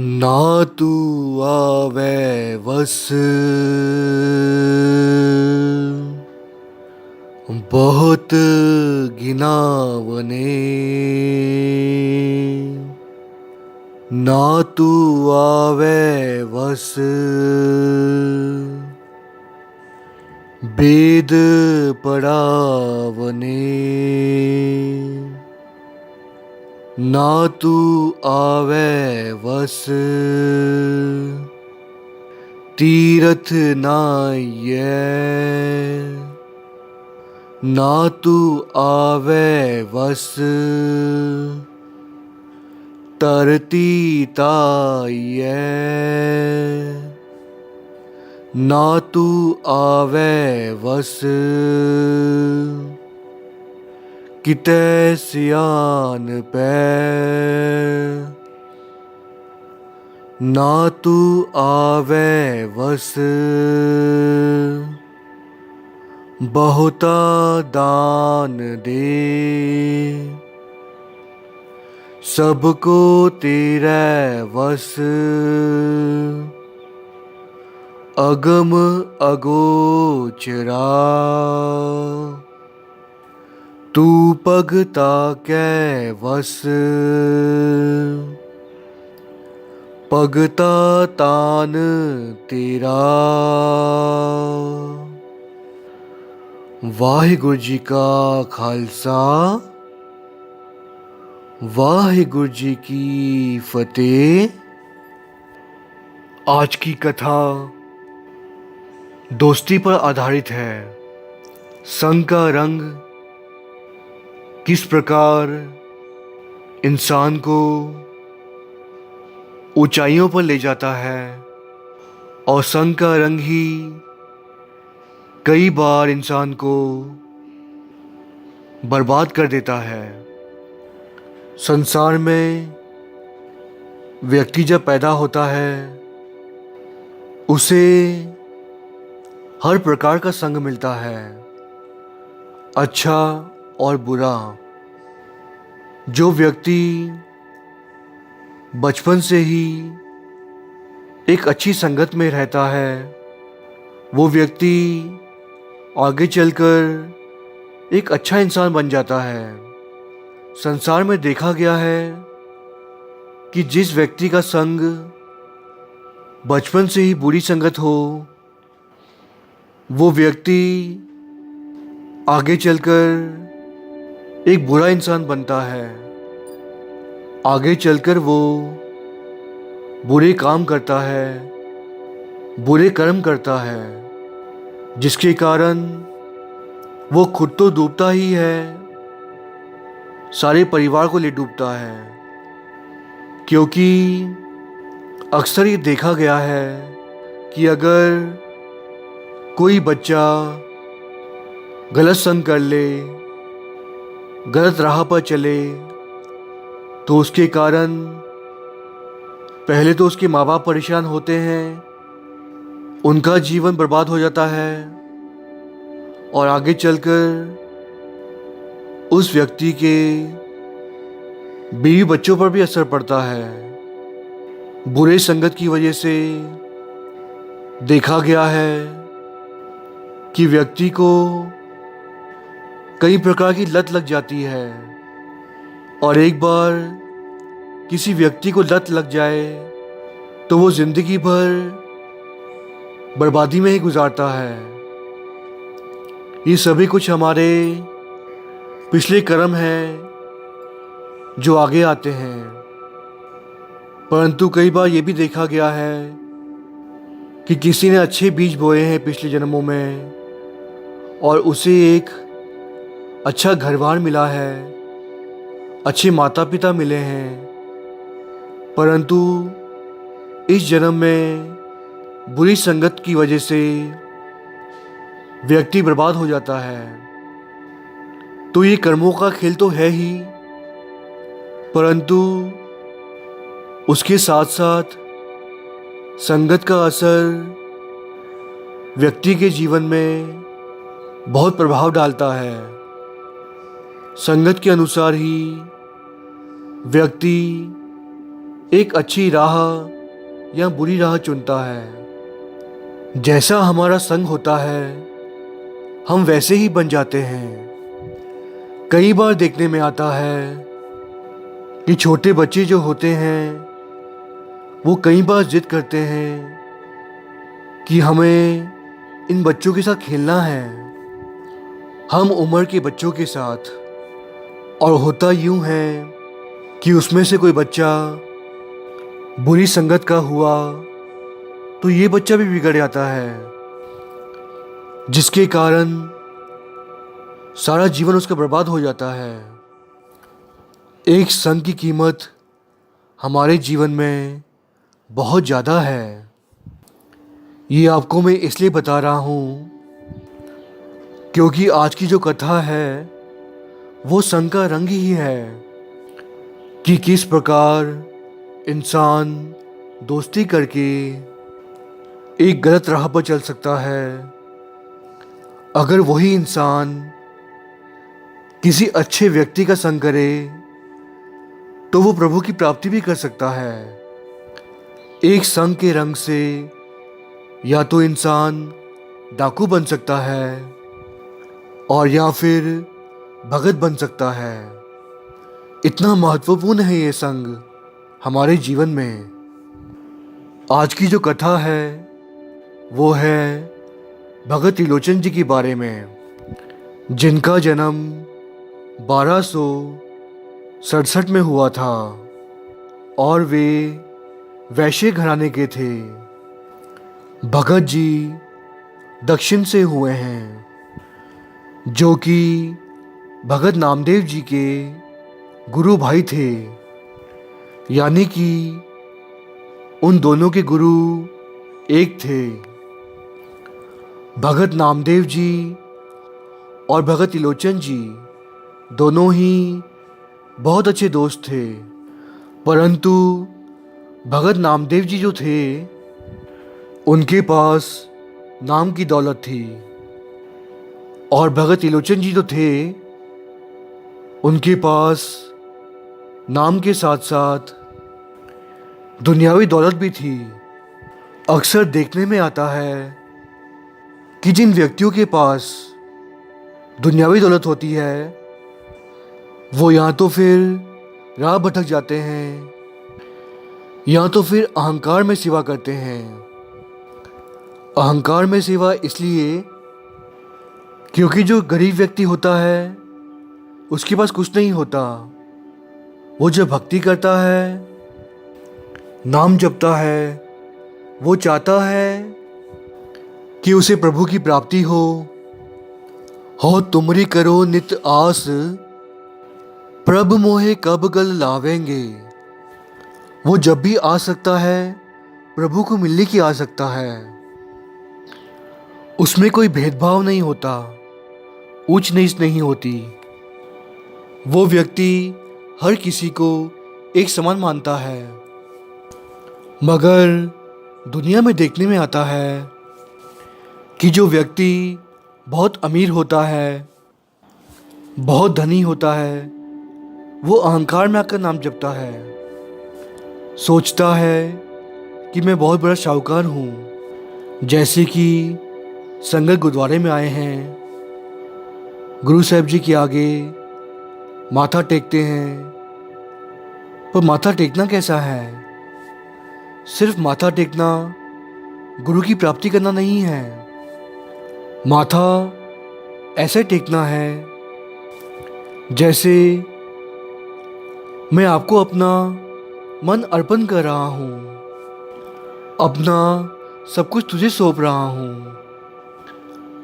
ना तू आवे वस बहुत गिनावने। ना तू आवे वस बेद पड़ावने। ना तू आवे वस तीरथ नाये। ना तू आवे वस तरती ताये। ना तू आवे वस किते सियान पे। ना तू आवे वस बहुता दान दे। सबको तेरे वस अगम अगोचरा। तू पगता कै वस भगता तान तेरा। वाहिगुरु जी का खालसा, वाहिगुरु जी की फतेह। आज की कथा दोस्ती पर आधारित है। संग का रंग किस प्रकार इंसान को ऊंचाइयों पर ले जाता है और संग का रंग ही कई बार इंसान को बर्बाद कर देता है। संसार में व्यक्ति जब पैदा होता है उसे हर प्रकार का संग मिलता है, अच्छा और बुरा। जो व्यक्ति बचपन से ही एक अच्छी संगत में रहता है वो व्यक्ति आगे चलकर एक अच्छा इंसान बन जाता है। संसार में देखा गया है कि जिस व्यक्ति का संग बचपन से ही बुरी संगत हो वो व्यक्ति आगे चलकर एक बुरा इंसान बनता है। आगे चलकर वो बुरे काम करता है, बुरे कर्म करता है, जिसके कारण वो खुद तो डूबता ही है, सारे परिवार को ले डूबता है। क्योंकि अक्सर ये देखा गया है कि अगर कोई बच्चा गलत संग कर ले, गलत राह पर चले, तो उसके कारण पहले तो उसके माँ बाप परेशान होते हैं, उनका जीवन बर्बाद हो जाता है और आगे चलकर उस व्यक्ति के बीवी बच्चों पर भी असर पड़ता है। बुरे संगत की वजह से देखा गया है कि व्यक्ति को कई प्रकार की लत लग जाती है और एक बार किसी व्यक्ति को लत लग जाए तो वो जिंदगी भर बर्बादी में ही गुजारता है। ये सभी कुछ हमारे पिछले कर्म हैं जो आगे आते हैं। परंतु कई बार ये भी देखा गया है कि किसी ने अच्छे बीज बोए हैं पिछले जन्मों में और उसे एक अच्छा घर-बार मिला है, अच्छे माता पिता मिले हैं, परंतु इस जन्म में बुरी संगत की वजह से व्यक्ति बर्बाद हो जाता है। तो ये कर्मों का खेल तो है ही, परंतु उसके साथ साथ संगत का असर व्यक्ति के जीवन में बहुत प्रभाव डालता है। संगत के अनुसार ही व्यक्ति एक अच्छी राह या बुरी राह चुनता है। जैसा हमारा संग होता है हम वैसे ही बन जाते हैं। कई बार देखने में आता है कि छोटे बच्चे जो होते हैं वो कई बार जिद करते हैं कि हमें इन बच्चों के साथ खेलना है, हम उम्र के बच्चों के साथ। और होता यूं है कि उसमें से कोई बच्चा बुरी संगत का हुआ तो ये बच्चा भी बिगड़ जाता है, जिसके कारण सारा जीवन उसका बर्बाद हो जाता है। एक संग की कीमत हमारे जीवन में बहुत ज़्यादा है। ये आपको मैं इसलिए बता रहा हूँ क्योंकि आज की जो कथा है वो संग का रंग ही है कि किस प्रकार इंसान दोस्ती करके एक गलत राह पर चल सकता है। अगर वही इंसान किसी अच्छे व्यक्ति का संग करे तो वो प्रभु की प्राप्ति भी कर सकता है। एक संग के रंग से या तो इंसान डाकू बन सकता है और या फिर भगत बन सकता है। इतना महत्वपूर्ण है ये संग हमारे जीवन में। आज की जो कथा है वो है भगत त्रिलोचन जी के बारे में, जिनका जन्म 1267 में हुआ था और वे वैश्य घराने के थे। भगत जी दक्षिण से हुए हैं, जो कि भगत नामदेव जी के गुरु भाई थे, यानी कि उन दोनों के गुरु एक थे। भगत नामदेव जी और भगत त्रिलोचन जी दोनों ही बहुत अच्छे दोस्त थे, परंतु भगत नामदेव जी जो थे उनके पास नाम की दौलत थी और भगत त्रिलोचन जी जो थे उनके पास नाम के साथ साथ दुनियावी दौलत भी थी। अक्सर देखने में आता है कि जिन व्यक्तियों के पास दुनियावी दौलत होती है वो या तो फिर राह भटक जाते हैं या तो फिर अहंकार में सेवा करते हैं। अहंकार में सेवा इसलिए क्योंकि जो गरीब व्यक्ति होता है उसके पास कुछ नहीं होता, वो जब भक्ति करता है, नाम जपता है, वो चाहता है कि उसे प्रभु की प्राप्ति हो तुमरी करो नित आस, प्रभ मोहे कब गल लावेंगे। वो जब भी आ सकता है प्रभु को मिलने की आ सकता है। उसमें कोई भेदभाव नहीं होता, ऊंच नीच नहीं होती। वो व्यक्ति हर किसी को एक समान मानता है। मगर दुनिया में देखने में आता है कि जो व्यक्ति बहुत अमीर होता है, बहुत धनी होता है, वो अहंकार में आकर नाम जपता है। सोचता है कि मैं बहुत बड़ा शाहूकार हूँ। जैसे कि संगत गुरुद्वारे में आए हैं, गुरु साहब जी के आगे माथा टेकते हैं, पर माथा टेकना कैसा है? सिर्फ माथा टेकना गुरु की प्राप्ति करना नहीं है। माथा ऐसे टेकना है जैसे मैं आपको अपना मन अर्पण कर रहा हूँ, अपना सब कुछ तुझे सौंप रहा हूँ।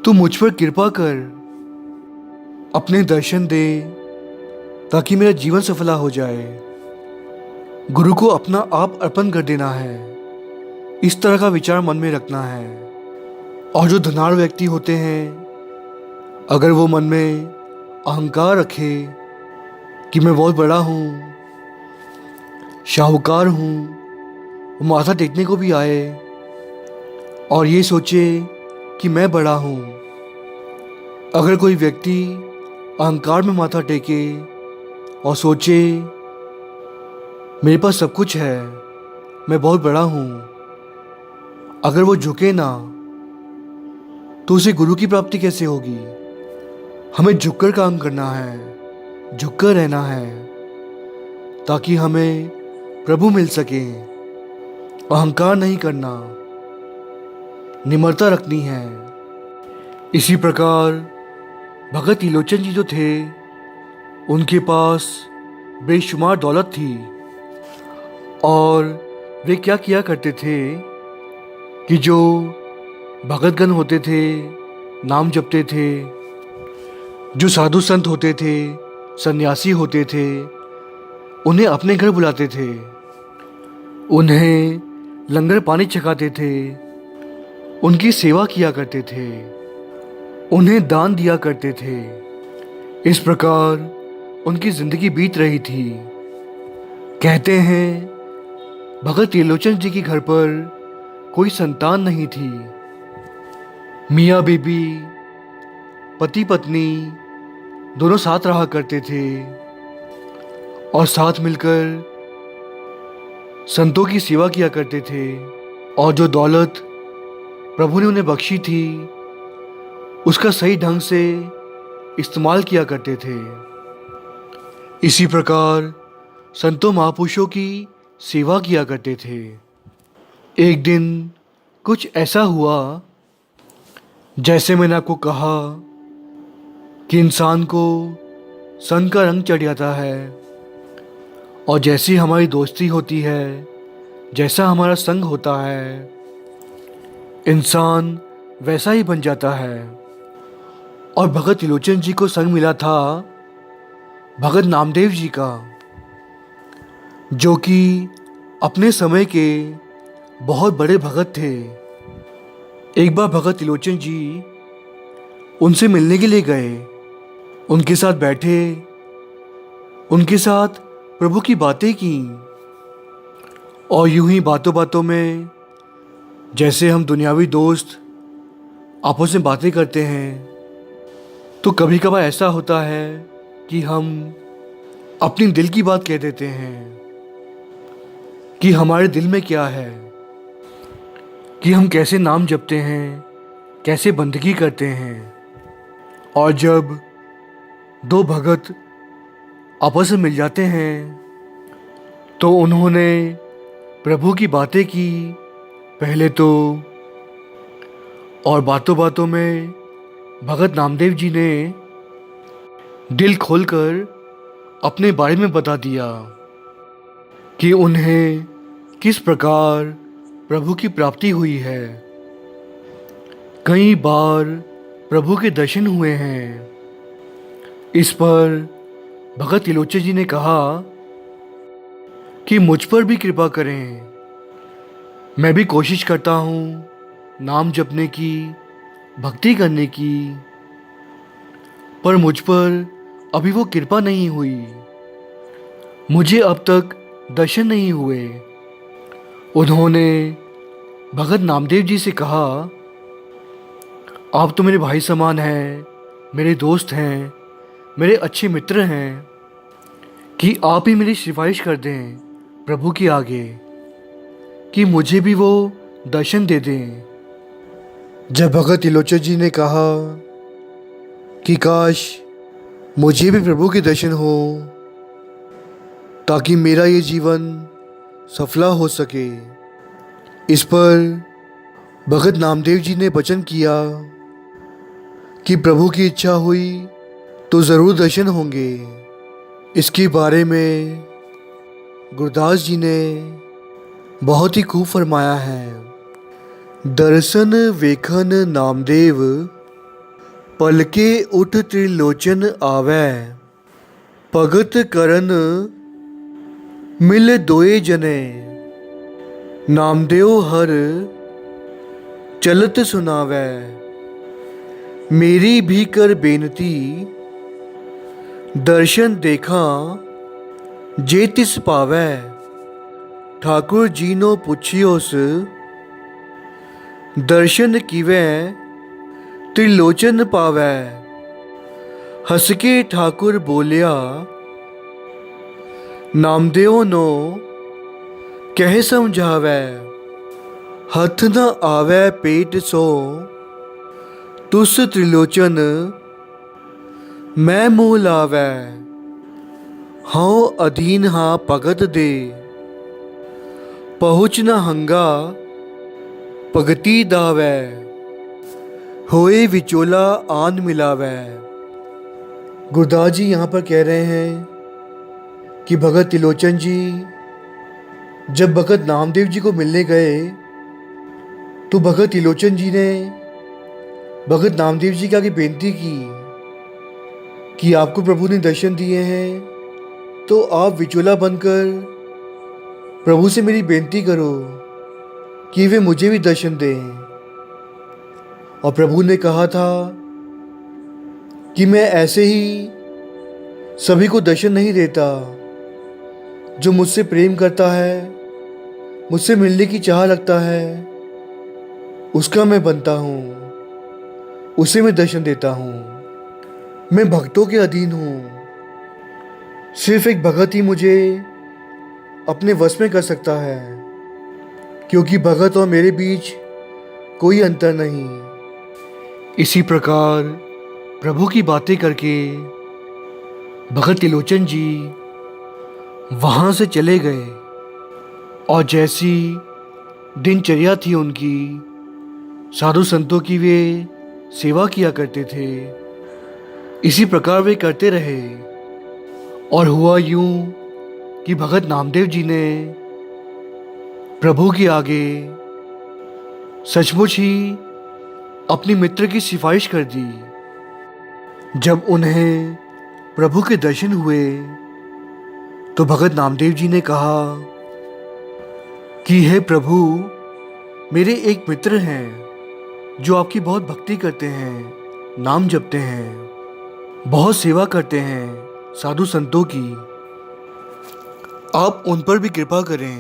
तू मुझ पर कृपा कर, अपने दर्शन दे ताकि मेरा जीवन सफला हो जाए। गुरु को अपना आप अर्पण कर देना है, इस तरह का विचार मन में रखना है। और जो धनाढ़ व्यक्ति होते हैं, अगर वो मन में अहंकार रखे कि मैं बहुत बड़ा हूँ, शाहूकार हूँ, वो माथा टेकने को भी आए और ये सोचे कि मैं बड़ा हूँ। अगर कोई व्यक्ति अहंकार में माथा टेके और सोचे मेरे पास सब कुछ है, मैं बहुत बड़ा हूँ। अगर वो झुके ना तो उसे गुरु की प्राप्ति कैसे होगी? हमें झुककर काम करना है, झुककर रहना है, ताकि हमें प्रभु मिल सके। अहंकार नहीं करना, निम्रता रखनी है। इसी प्रकार भगत त्रिलोचन जी जो थे, उनके पास बेशुमार दौलत थी, और वे क्या किया करते थे कि जो भगतगण होते थे, नाम जपते थे, जो साधु संत होते थे, सन्यासी होते थे, उन्हें अपने घर बुलाते थे, उन्हें लंगर पानी छकाते थे, उनकी सेवा किया करते थे, उन्हें दान दिया करते थे। इस प्रकार उनकी जिंदगी बीत रही थी। कहते हैं भगत त्रिलोचन जी के घर पर कोई संतान नहीं थी। मियाँ बीबी, पति पत्नी दोनों साथ रहा करते थे और साथ मिलकर संतों की सेवा किया करते थे, और जो दौलत प्रभु ने उन्हें बख्शी थी उसका सही ढंग से इस्तेमाल किया करते थे। इसी प्रकार संतों महापुरुषों की सेवा किया करते थे। एक दिन कुछ ऐसा हुआ, जैसे मैंने आपको कहा कि इंसान को संग का रंग चढ़ जाता है, और जैसी हमारी दोस्ती होती है, जैसा हमारा संग होता है, इंसान वैसा ही बन जाता है। और भगत त्रिलोचन जी को संग मिला था भगत नामदेव जी का, जो कि अपने समय के बहुत बड़े भगत थे। एक बार भगत त्रिलोचन जी उनसे मिलने के लिए गए, उनके साथ बैठे, उनके साथ प्रभु की बातें की, और यूं ही बातों बातों में, जैसे हम दुनियावी दोस्त आपस में बातें करते हैं, तो कभी कभार ऐसा होता है कि हम अपनी दिल की बात कह देते हैं कि हमारे दिल में क्या है, कि हम कैसे नाम जपते हैं, कैसे बंदगी करते हैं। और जब दो भगत आपस में मिल जाते हैं तो उन्होंने प्रभु की बातें की पहले तो, और बातों बातों में भगत नामदेव जी ने दिल खोलकर अपने बारे में बता दिया कि उन्हें किस प्रकार प्रभु की प्राप्ति हुई है। कई बार प्रभु के दर्शन हुए हैं। इस पर भगत त्रिलोचन जी ने कहा कि मुझ पर भी कृपा करें। मैं भी कोशिश करता हूँ नाम जपने की, भक्ति करने की, पर मुझ पर अभी वो कृपा नहीं हुई। मुझे अब तक दर्शन नहीं हुए। उन्होंने भगत नामदेव जी से कहा, आप तो मेरे भाई समान हैं, मेरे दोस्त हैं, मेरे अच्छे मित्र हैं, कि आप ही मेरी सिफारिश कर दें प्रभु के आगे कि मुझे भी वो दर्शन दे दें। जब भगत त्रिलोचन जी ने कहा कि काश मुझे भी प्रभु के दर्शन हो, ताकि मेरा ये जीवन सफला हो सके, इस पर भगत नामदेव जी ने वचन किया कि प्रभु की इच्छा हुई तो ज़रूर दर्शन होंगे। इसके बारे में गुरदास जी ने बहुत ही खूब फरमाया है। दर्शन वेखन नामदेव, पलके उठ त्रिलोचन आवे, भगत करन मिल दोए जने, नामदेव हर चलत सुनावे, मेरी भी कर बेनती, दर्शन देखा जे तिस पावै, ठाकुर जी नो पुछियोस, दर्शन किवै त्रिलोचन पावै, हंस के ठाकुर बोलिया, नामदेव नो कह समझावै हथ न आवै पेट सो, तुस त्रिलोचन मैं मुँह लावै, हाँ अधीन हाँ भगत दे, पहुँच न हंगा भगति दावै, होए विचोला आन मिलावै। गुरदास जी यहाँ पर कह रहे हैं कि भगत त्रिलोचन जी जब भगत नामदेव जी को मिलने गए तो भगत त्रिलोचन जी ने भगत नामदेव जी के आगे बेनती की कि आपको प्रभु ने दर्शन दिए हैं तो आप विचोला बनकर प्रभु से मेरी बेनती करो कि वे मुझे भी दर्शन दें। और प्रभु ने कहा था कि मैं ऐसे ही सभी को दर्शन नहीं देता, जो मुझसे प्रेम करता है, मुझसे मिलने की चाह रखता है, उसका मैं बनता हूँ, उसे मैं दर्शन देता हूँ। मैं भक्तों के अधीन हूँ, सिर्फ एक भगत ही मुझे अपने वश में कर सकता है, क्योंकि भगत और मेरे बीच कोई अंतर नहीं। इसी प्रकार प्रभु की बातें करके भगत त्रिलोचन जी वहाँ से चले गए और जैसी दिनचर्या थी उनकी, साधु संतों की वे सेवा किया करते थे, इसी प्रकार वे करते रहे। और हुआ यूं कि भगत नामदेव जी ने प्रभु के आगे सचमुच ही अपनी मित्र की सिफारिश कर दी। जब उन्हें प्रभु के दर्शन हुए तो भगत नामदेव जी ने कहा कि हे प्रभु, मेरे एक मित्र हैं जो आपकी बहुत भक्ति करते हैं, नाम जपते हैं, बहुत सेवा करते हैं साधु संतों की, आप उन पर भी कृपा करें।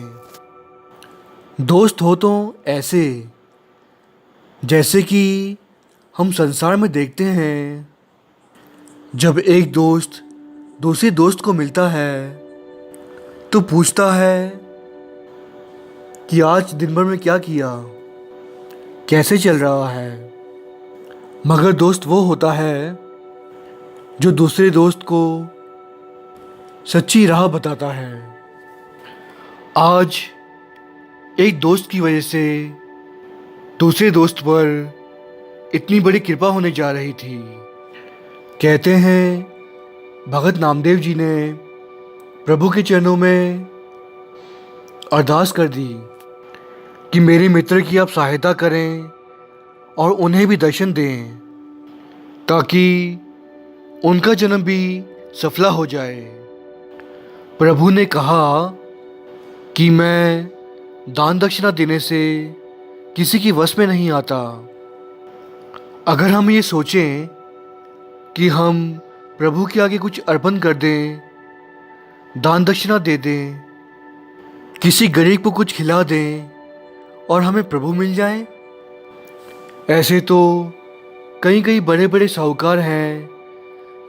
दोस्त हो तो ऐसे जैसे कि हम संसार में देखते हैं, जब एक दोस्त दूसरे दोस्त को मिलता है तो पूछता है कि आज दिन भर में क्या किया, कैसे चल रहा है। मगर दोस्त वो होता है जो दूसरे दोस्त को सच्ची राह बताता है। आज एक दोस्त की वजह से दूसरे दोस्त पर इतनी बड़ी कृपा होने जा रही थी। कहते हैं भगत नामदेव जी ने प्रभु के चरणों में अरदास कर दी कि मेरे मित्र की आप सहायता करें और उन्हें भी दर्शन दें, ताकि उनका जन्म भी सफला हो जाए। प्रभु ने कहा कि मैं दान दक्षिणा देने से किसी की वश में नहीं आता। अगर हम ये सोचें कि हम प्रभु के आगे कुछ अर्पण कर दें, दान दक्षिणा दे दें, किसी गरीब को कुछ खिला दें और हमें प्रभु मिल जाए, ऐसे तो कई कई बड़े बड़े साहूकार हैं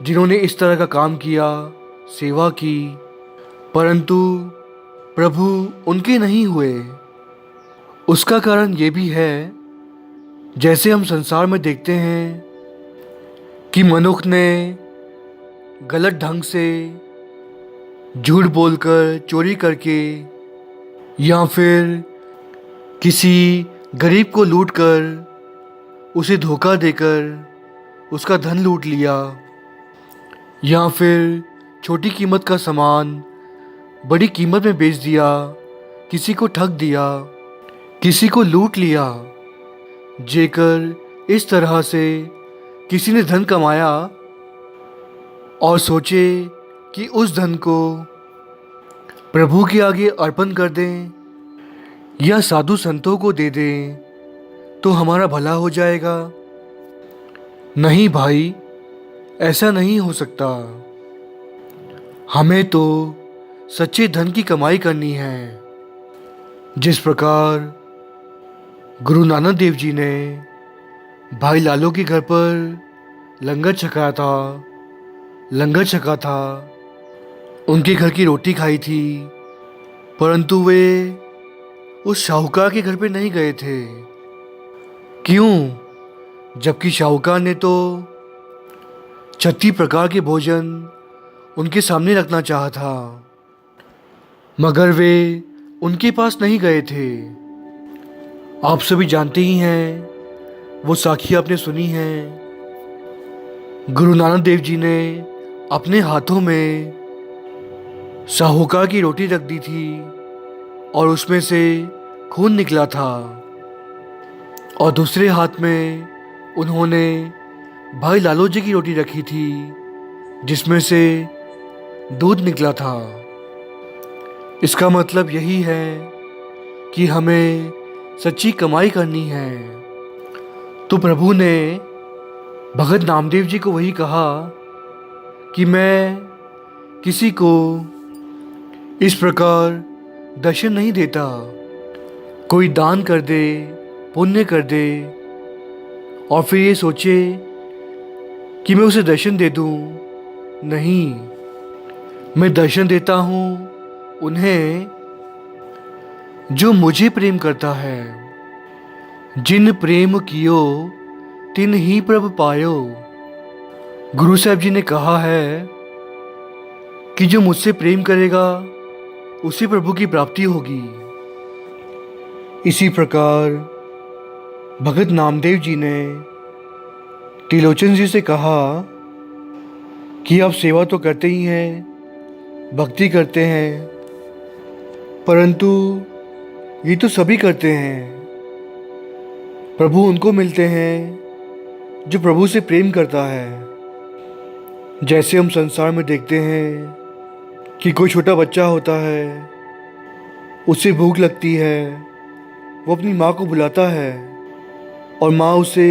जिन्होंने इस तरह का काम किया, सेवा की, परंतु प्रभु उनके नहीं हुए। उसका कारण ये भी है, जैसे हम संसार में देखते हैं कि मनुष्य ने गलत ढंग से झूठ बोलकर, चोरी करके, या फिर किसी गरीब को लूटकर, उसे धोखा देकर उसका धन लूट लिया, या फिर छोटी कीमत का सामान बड़ी कीमत में बेच दिया, किसी को ठग दिया, किसी को लूट लिया। जेकर इस तरह से किसी ने धन कमाया और सोचे कि उस धन को प्रभु के आगे अर्पण कर दें या साधु संतों को दे दें तो हमारा भला हो जाएगा। नहीं भाई, ऐसा नहीं हो सकता। हमें तो सच्चे धन की कमाई करनी है। जिस प्रकार गुरु नानक देव जी ने भाई लालो के घर पर लंगर छका था, उनके घर की रोटी खाई थी, परंतु वे उस शाहूकार के घर पे नहीं गए थे। क्यों? जबकि शाहूकार ने तो 36 प्रकार के भोजन उनके सामने रखना चाहा था, मगर वे उनके पास नहीं गए थे। आप सभी जानते ही हैं, वो साखी आपने सुनी है। गुरु नानक देव जी ने अपने हाथों में शाहूकार की रोटी रख दी थी और उसमें से खून निकला था, और दूसरे हाथ में उन्होंने भाई लालू जी की रोटी रखी थी जिसमें से दूध निकला था। इसका मतलब यही है कि हमें सच्ची कमाई करनी है। तो प्रभु ने भगत नामदेव जी को वही कहा कि मैं किसी को इस प्रकार दर्शन नहीं देता। कोई दान कर दे, पुण्य कर दे और फिर ये सोचे कि मैं उसे दर्शन दे दूं। नहीं, मैं दर्शन देता हूँ उन्हें जो मुझे प्रेम करता है। जिन प्रेम कियो तिन ही प्रभ पायो। गुरु साहब जी ने कहा है कि जो मुझसे प्रेम करेगा उसे प्रभु की प्राप्ति होगी। इसी प्रकार भगत नामदेव जी ने त्रिलोचन जी से कहा कि आप सेवा तो करते ही हैं, भक्ति करते हैं, परंतु ये तो सभी करते हैं। प्रभु उनको मिलते हैं जो प्रभु से प्रेम करता है। जैसे हम संसार में देखते हैं कि कोई छोटा बच्चा होता है, उसे भूख लगती है, वो अपनी माँ को बुलाता है और माँ उसे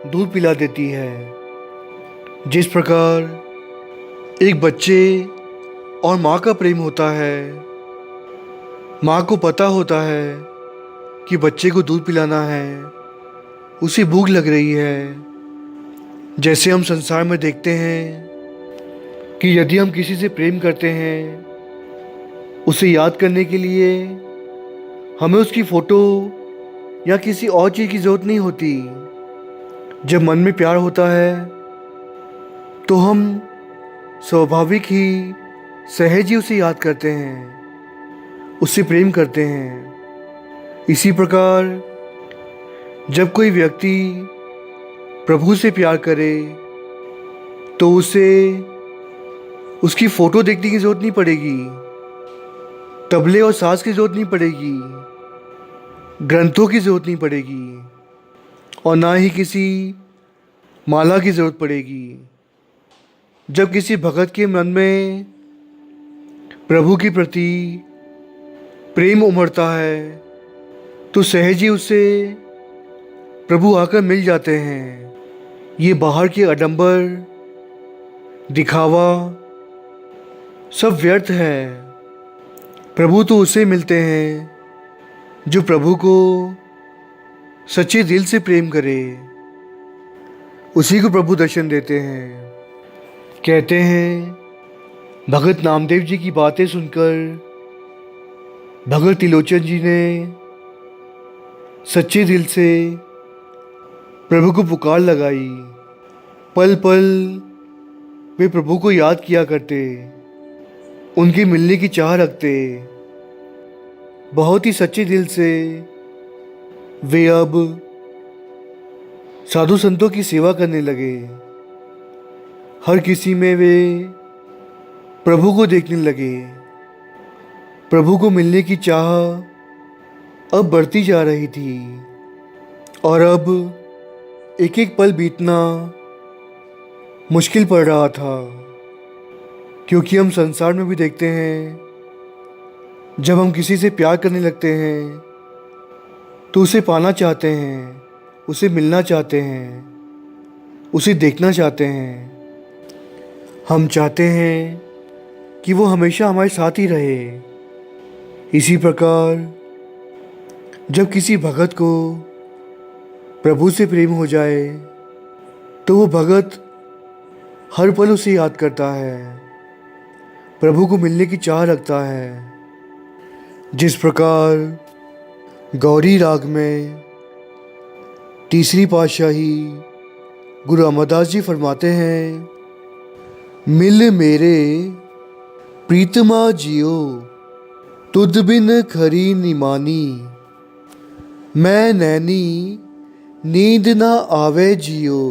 दूध पिला देती है। जिस प्रकार एक बच्चे और माँ का प्रेम होता है, माँ को पता होता है कि बच्चे को दूध पिलाना है, उसे भूख लग रही है। जैसे हम संसार में देखते हैं कि यदि हम किसी से प्रेम करते हैं, उसे याद करने के लिए हमें उसकी फ़ोटो या किसी और चीज़ की ज़रूरत नहीं होती। जब मन में प्यार होता है तो हम स्वाभाविक ही सहज ही उसे याद करते हैं, उससे प्रेम करते हैं। इसी प्रकार जब कोई व्यक्ति प्रभु से प्यार करे तो उसे उसकी फ़ोटो देखने की ज़रूरत नहीं पड़ेगी, तबले और साज की ज़रूरत नहीं पड़ेगी, ग्रंथों की ज़रूरत नहीं पड़ेगी और ना ही किसी माला की ज़रूरत पड़ेगी। जब किसी भगत के मन में प्रभु के प्रति प्रेम उमड़ता है तो सहज ही उससे प्रभु आकर मिल जाते हैं। ये बाहर के आडंबर, दिखावा सब व्यर्थ है। प्रभु तो उसे मिलते हैं जो प्रभु को सच्चे दिल से प्रेम करे, उसी को प्रभु दर्शन देते हैं। कहते हैं भगत नामदेव जी की बातें सुनकर भगत त्रिलोचन जी ने सच्चे दिल से प्रभु को पुकार लगाई। पल पल वे प्रभु को याद किया करते, उनके मिलने की चाह रखते। बहुत ही सच्चे दिल से वे अब साधु संतों की सेवा करने लगे। हर किसी में वे प्रभु को देखने लगे। प्रभु को मिलने की चाह अब बढ़ती जा रही थी और अब एक एक पल बीतना मुश्किल पड़ रहा था। क्योंकि हम संसार में भी देखते हैं, जब हम किसी से प्यार करने लगते हैं तो उसे पाना चाहते हैं, उसे मिलना चाहते हैं, उसे देखना चाहते हैं। हम चाहते हैं कि वो हमेशा हमारे साथ ही रहे। इसी प्रकार जब किसी भगत को प्रभु से प्रेम हो जाए तो वो भगत हर पल उसे याद करता है, प्रभु को मिलने की चाह रखता है। जिस प्रकार गौरी राग में तीसरी पातशाही गुरु अमरदास जी फरमाते हैं, मिल मेरे प्रीतमा जियो तुद बिन खरी निमानी, मैं नैनी नींद ना आवे जियो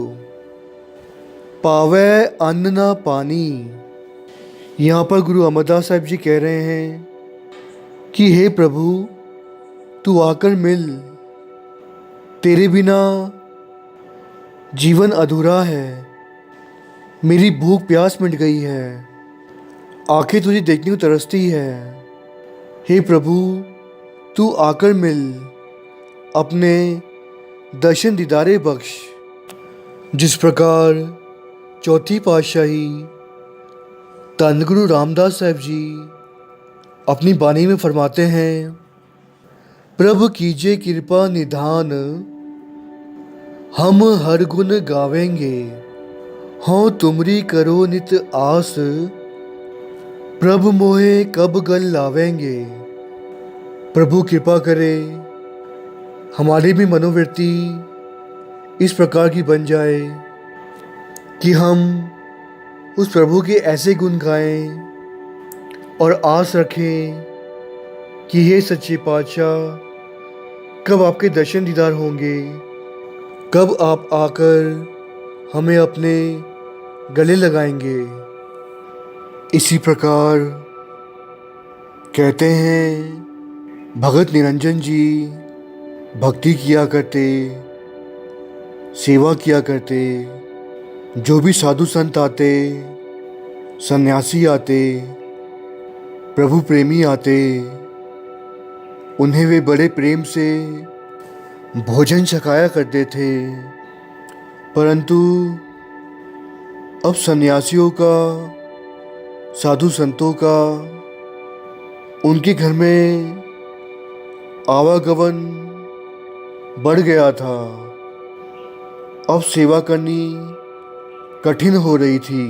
पावे अन्न ना पानी। यहाँ पर गुरु अमरदास साहिब जी कह रहे हैं कि हे प्रभु, तू आकर मिल, तेरे बिना जीवन अधूरा है, मेरी भूख प्यास मिट गई है, आंखें तुझे देखने को तरसती है। हे प्रभु, तू आकर मिल, अपने दर्शन दीदारे बख्श। जिस प्रकार चौथी पातशाही धन गुरु रामदास साहिब जी अपनी बानी में फरमाते हैं, प्रभु कीजिए कृपा निधान, हम हर गुण गावेंगे, हों तुमरी करो नित आस, प्रभु मोहे कब गल लावेंगे। प्रभु कृपा करे हमारी भी मनोवृत्ति इस प्रकार की बन जाए कि हम उस प्रभु के ऐसे गुण गाएं और आस रखें कि हे सच्चे पातशाह, कब आपके दर्शन दीदार होंगे, कब आप आकर हमें अपने गले लगाएंगे। इसी प्रकार कहते हैं भगत निरंजन जी भक्ति किया करते, सेवा किया करते। जो भी साधु संत आते, सन्यासी आते, प्रभु प्रेमी आते, उन्हें वे बड़े प्रेम से भोजन छकाया करते थे। परंतु अब सन्यासियों का, साधु संतों का उनके घर में आवागमन बढ़ गया था। अब सेवा करनी कठिन हो रही थी।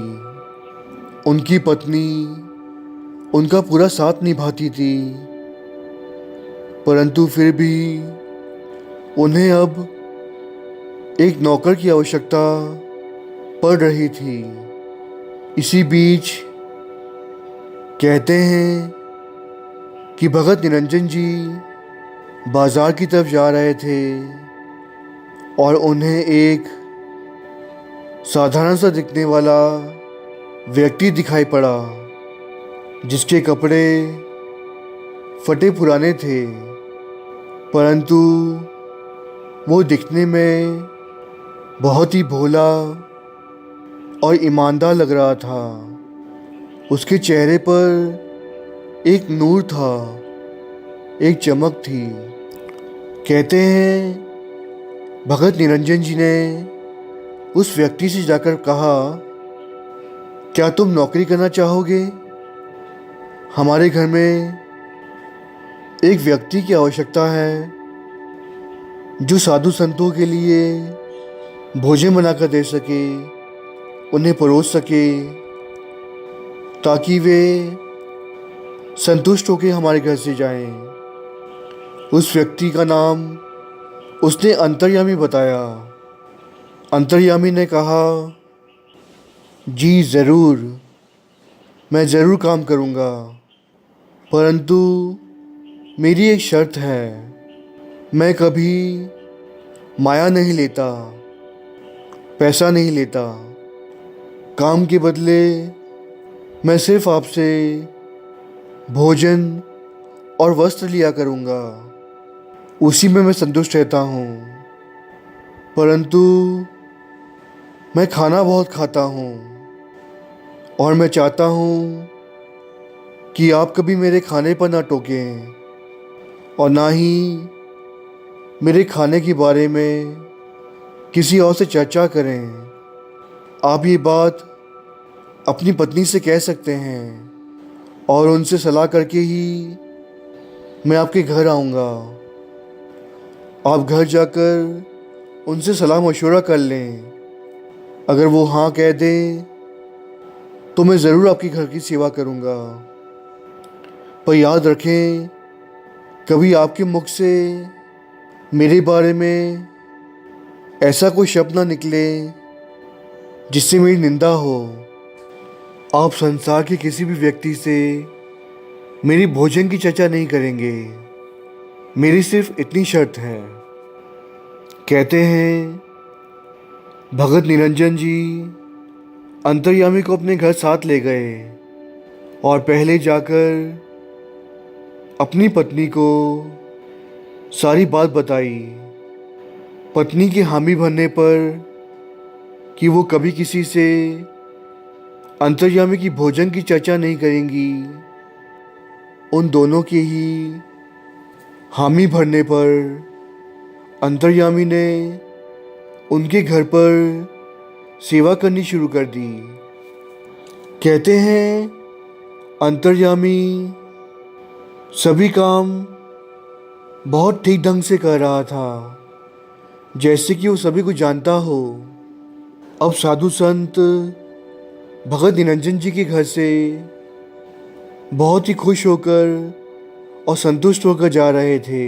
उनकी पत्नी उनका पूरा साथ निभाती थी, परंतु फिर भी उन्हें अब एक नौकर की आवश्यकता पड़ रही थी। इसी बीच कहते हैं कि भगत निरंजन जी बाजार की तरफ जा रहे थे और उन्हें एक साधारण सा दिखने वाला व्यक्ति दिखाई पड़ा, जिसके कपड़े फटे पुराने थे, परंतु वो दिखने में बहुत ही भोला और ईमानदार लग रहा था। उसके चेहरे पर एक नूर था, एक चमक थी। कहते हैं भगत निरंजन जी ने उस व्यक्ति से जाकर कहा, क्या तुम नौकरी करना चाहोगे? हमारे घर में एक व्यक्ति की आवश्यकता है जो साधु संतों के लिए भोजन बनाकर दे सके, उन्हें परोस सके, ताकि वे संतुष्ट होकर हमारे घर से जाएं। उस व्यक्ति का नाम उसने अंतर्यामी बताया। अंतर्यामी ने कहा, जी ज़रूर, मैं ज़रूर काम करूँगा, परंतु मेरी एक शर्त है, मैं कभी माया नहीं लेता, पैसा नहीं लेता। काम के बदले मैं सिर्फ आपसे भोजन और वस्त्र लिया करूँगा, उसी में मैं संतुष्ट रहता हूँ। परंतु मैं खाना बहुत खाता हूँ और मैं चाहता हूँ कि आप कभी मेरे खाने पर ना टोकें और ना ही मेरे खाने के बारे में किसी और से चर्चा करें। आप ये बात अपनी पत्नी से कह सकते हैं और उनसे सलाह करके ही मैं आपके घर आऊँगा। आप घर जाकर उनसे सलाह मशवरा कर लें। अगर वो हाँ कह दें तो मैं ज़रूर आपके घर की सेवा करूँगा। पर याद रखें, कभी आपके मुख से मेरे बारे में ऐसा कोई शब्द ना निकले जिससे मेरी निंदा हो। आप संसार के किसी भी व्यक्ति से मेरी भोजन की चर्चा नहीं करेंगे। मेरी सिर्फ इतनी शर्त है। कहते हैं भगत निरंजन जी अंतर्यामी को अपने घर साथ ले गए और पहले जाकर अपनी पत्नी को सारी बात बताई। पत्नी की हामी भरने पर कि वो कभी किसी से अंतर्यामी की भोजन की चर्चा नहीं करेंगी, उन दोनों के ही हामी भरने पर अंतर्यामी ने उनके घर पर सेवा करनी शुरू कर दी। कहते हैं अंतर्यामी सभी काम बहुत ठीक ढंग से कर रहा था, जैसे कि वो सभी को जानता हो। अब साधु संत भगत निरंजन जी के घर से बहुत ही खुश होकर और संतुष्ट होकर जा रहे थे।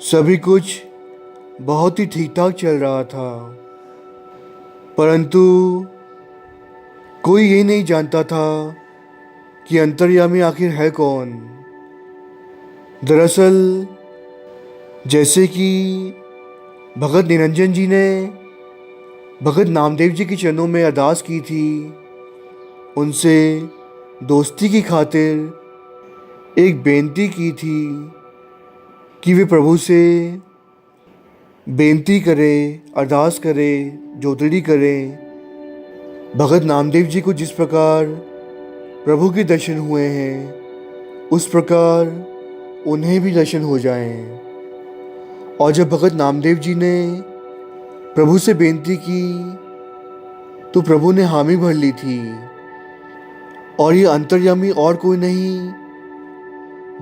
सभी कुछ बहुत ही ठीक ठाक चल रहा था, परंतु कोई ये नहीं जानता था कि अंतर्यामी आखिर है कौन। दरअसल जैसे कि भगत निरंजन जी ने भगत नामदेव जी के चरणों में अरदास की थी, उनसे दोस्ती की खातिर एक बेनती की थी कि वे प्रभु से बेनती करे, अरदास करे, जोतड़ी करे। भगत नामदेव जी को जिस प्रकार प्रभु के दर्शन हुए हैं, उस प्रकार उन्हें भी दर्शन हो जाएं। और जब भगत नामदेव जी ने प्रभु से बेनती की तो प्रभु ने हामी भर ली थी। और ये अंतर्यामी और कोई नहीं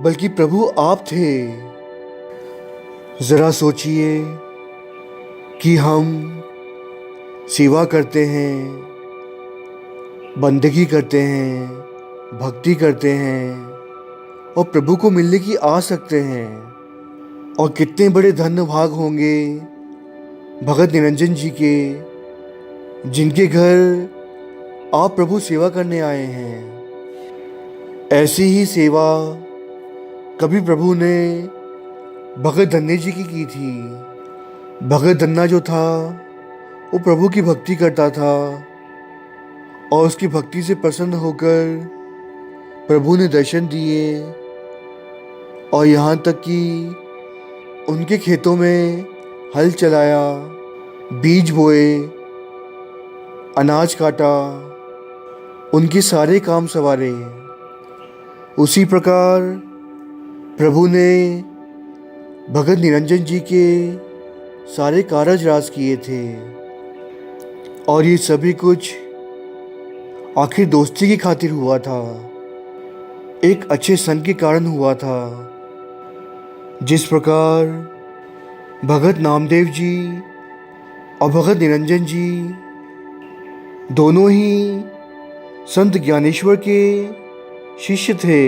बल्कि प्रभु आप थे। ज़रा सोचिए कि हम सेवा करते हैं, बंदगी करते हैं, भक्ति करते हैं और प्रभु को मिलने की आ सकते हैं। और कितने बड़े धन्य भाग होंगे भगत निरंजन जी के, जिनके घर आप प्रभु सेवा करने आए हैं। ऐसी ही सेवा कभी प्रभु ने भगत धन्य जी की थी। भगत धन्ना जो था वो प्रभु की भक्ति करता था और उसकी भक्ति से प्रसन्न होकर प्रभु ने दर्शन दिए और यहाँ तक कि उनके खेतों में हल चलाया, बीज बोए, अनाज काटा, उनके सारे काम संवारे। उसी प्रकार प्रभु ने भगत निरंजन जी के सारे कारज राज किए थे। और ये सभी कुछ आखिर दोस्ती की खातिर हुआ था, एक अच्छे संग के कारण हुआ था। जिस प्रकार भगत नामदेव जी और भगत निरंजन जी दोनों ही संत ज्ञानेश्वर के शिष्य थे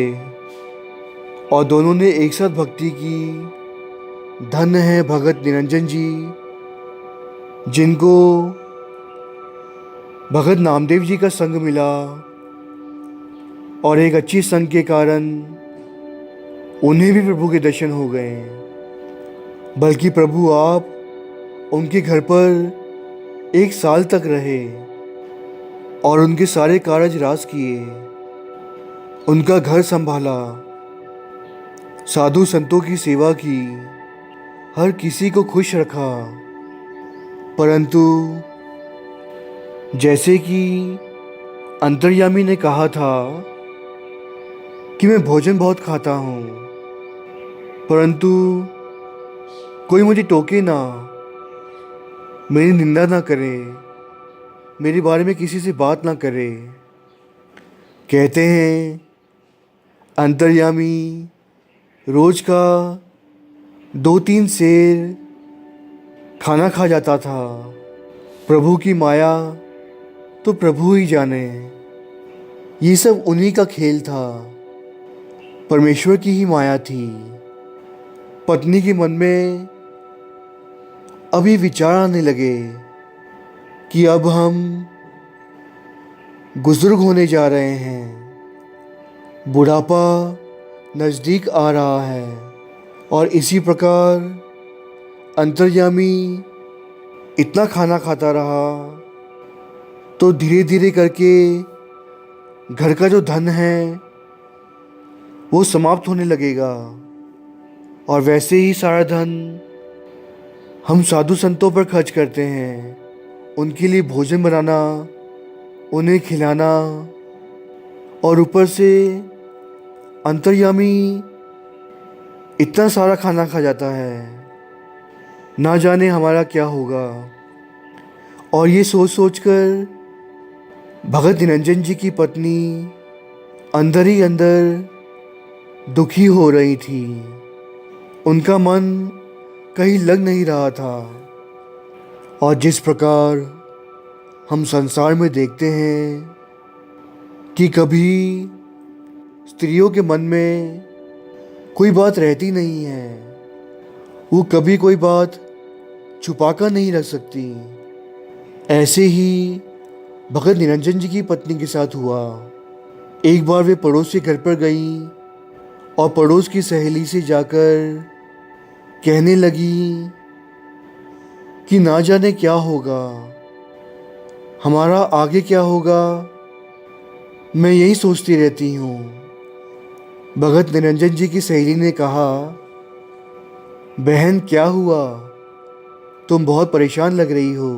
और दोनों ने एक साथ भक्ति की। धन्य है भगत निरंजन जी, जिनको भगत नामदेव जी का संग मिला और एक अच्छी संग के कारण उन्हें भी प्रभु के दर्शन हो गए। बल्कि प्रभु आप उनके घर पर 1 साल तक रहे और उनके सारे कारज राज किए, उनका घर संभाला, साधु संतों की सेवा की, हर किसी को खुश रखा। परंतु जैसे कि अंतर्यामी ने कहा था कि मैं भोजन बहुत खाता हूँ, परंतु कोई मुझे टोके ना, मेरी निंदा ना करे, मेरे बारे में किसी से बात ना करे। कहते हैं अंतर्यामी रोज का 2-3 सेर खाना खा जाता था। प्रभु की माया तो प्रभु ही जाने। ये सब उन्हीं का खेल था, परमेश्वर की ही माया थी। पत्नी के मन में अभी विचार आने लगे कि अब हम बुजुर्ग होने जा रहे हैं, बुढ़ापा नज़दीक आ रहा है। और इसी प्रकार अंतर्यामी इतना खाना खाता रहा तो धीरे धीरे करके घर का जो धन है वो समाप्त होने लगेगा। और वैसे ही सारा धन हम साधु संतों पर खर्च करते हैं, उनके लिए भोजन बनाना, उन्हें खिलाना, और ऊपर से अंतर्यामी इतना सारा खाना खा जाता है, ना जाने हमारा क्या होगा। और ये सोच सोच कर भगत निरंजन जी की पत्नी अंदर ही अंदर दुखी हो रही थी। उनका मन कहीं लग नहीं रहा था। और जिस प्रकार हम संसार में देखते हैं कि कभी स्त्रियों के मन में कोई बात रहती नहीं है, वो कभी कोई बात छुपा कर नहीं रख सकती, ऐसे ही भगत निरंजन जी की पत्नी के साथ हुआ। एक बार वे पड़ोस के घर पर गई और पड़ोस की सहेली से जाकर कहने लगी कि ना जाने क्या होगा, हमारा आगे क्या होगा, मैं यही सोचती रहती हूँ। भगत निरंजन जी की सहेली ने कहा, बहन क्या हुआ, तुम बहुत परेशान लग रही हो,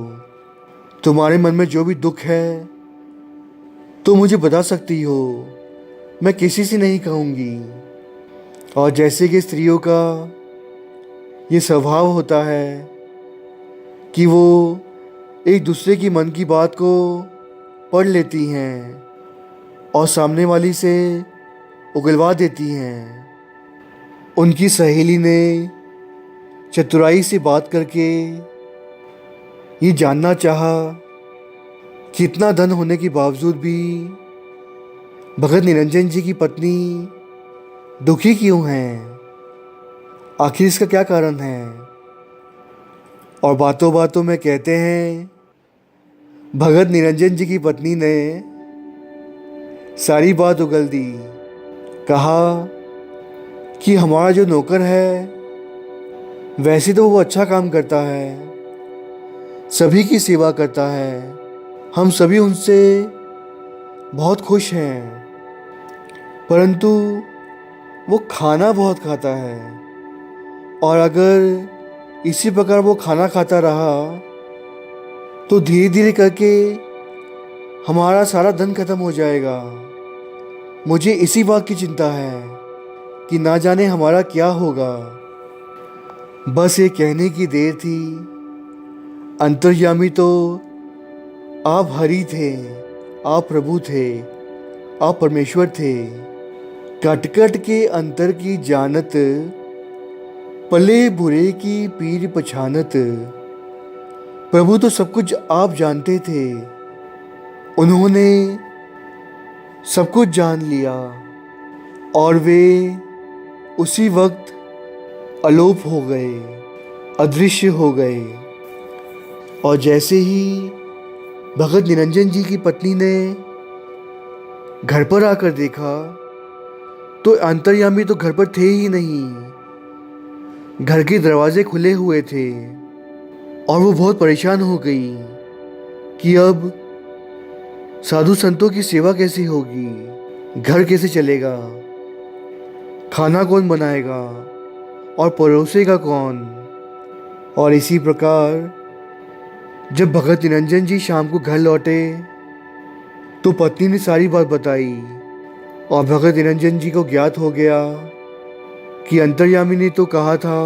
तुम्हारे मन में जो भी दुख है तो मुझे बता सकती हो, मैं किसी से नहीं कहूँगी। और जैसे कि स्त्रियों का ये स्वभाव होता है कि वो एक दूसरे की मन की बात को पढ़ लेती हैं और सामने वाली से उगलवा देती हैं, उनकी सहेली ने चतुराई से बात करके ये जानना चाहा कि इतना धन होने के बावजूद भी भगत निरंजन जी की पत्नी दुखी क्यों हैं, आखिर इसका क्या कारण है। और बातों बातों में कहते हैं भगत निरंजन जी की पत्नी ने सारी बात उगल दी। कहा कि हमारा जो नौकर है वैसे तो वो अच्छा काम करता है, सभी की सेवा करता है, हम सभी उनसे बहुत खुश हैं, परंतु वो खाना बहुत खाता है। और अगर इसी प्रकार वो खाना खाता रहा तो धीरे धीरे करके हमारा सारा धन खत्म हो जाएगा। मुझे इसी बात की चिंता है कि ना जाने हमारा क्या होगा। बस ये कहने की देर थी, अंतर्यामी तो आप हरि थे, आप प्रभु थे, आप परमेश्वर थे। कट कट के अंतर की जानत, पले बुरे की पीर पछानत। प्रभु तो सब कुछ आप जानते थे, उन्होंने सब कुछ जान लिया और वे उसी वक्त अलोप हो गए, अदृश्य हो गए। और जैसे ही भगत निरंजन जी की पत्नी ने घर पर आकर देखा तो अंतर्यामी तो घर पर थे ही नहीं, घर के दरवाजे खुले हुए थे। और वो बहुत परेशान हो गई कि अब साधु संतों की सेवा कैसी होगी, घर कैसे चलेगा, खाना कौन बनाएगा और परोसेगा कौन। और इसी प्रकार जब भगत निरंजन जी शाम को घर लौटे तो पत्नी ने सारी बात बताई और भगत निरंजन जी को ज्ञात हो गया कि अंतर्यामी ने तो कहा था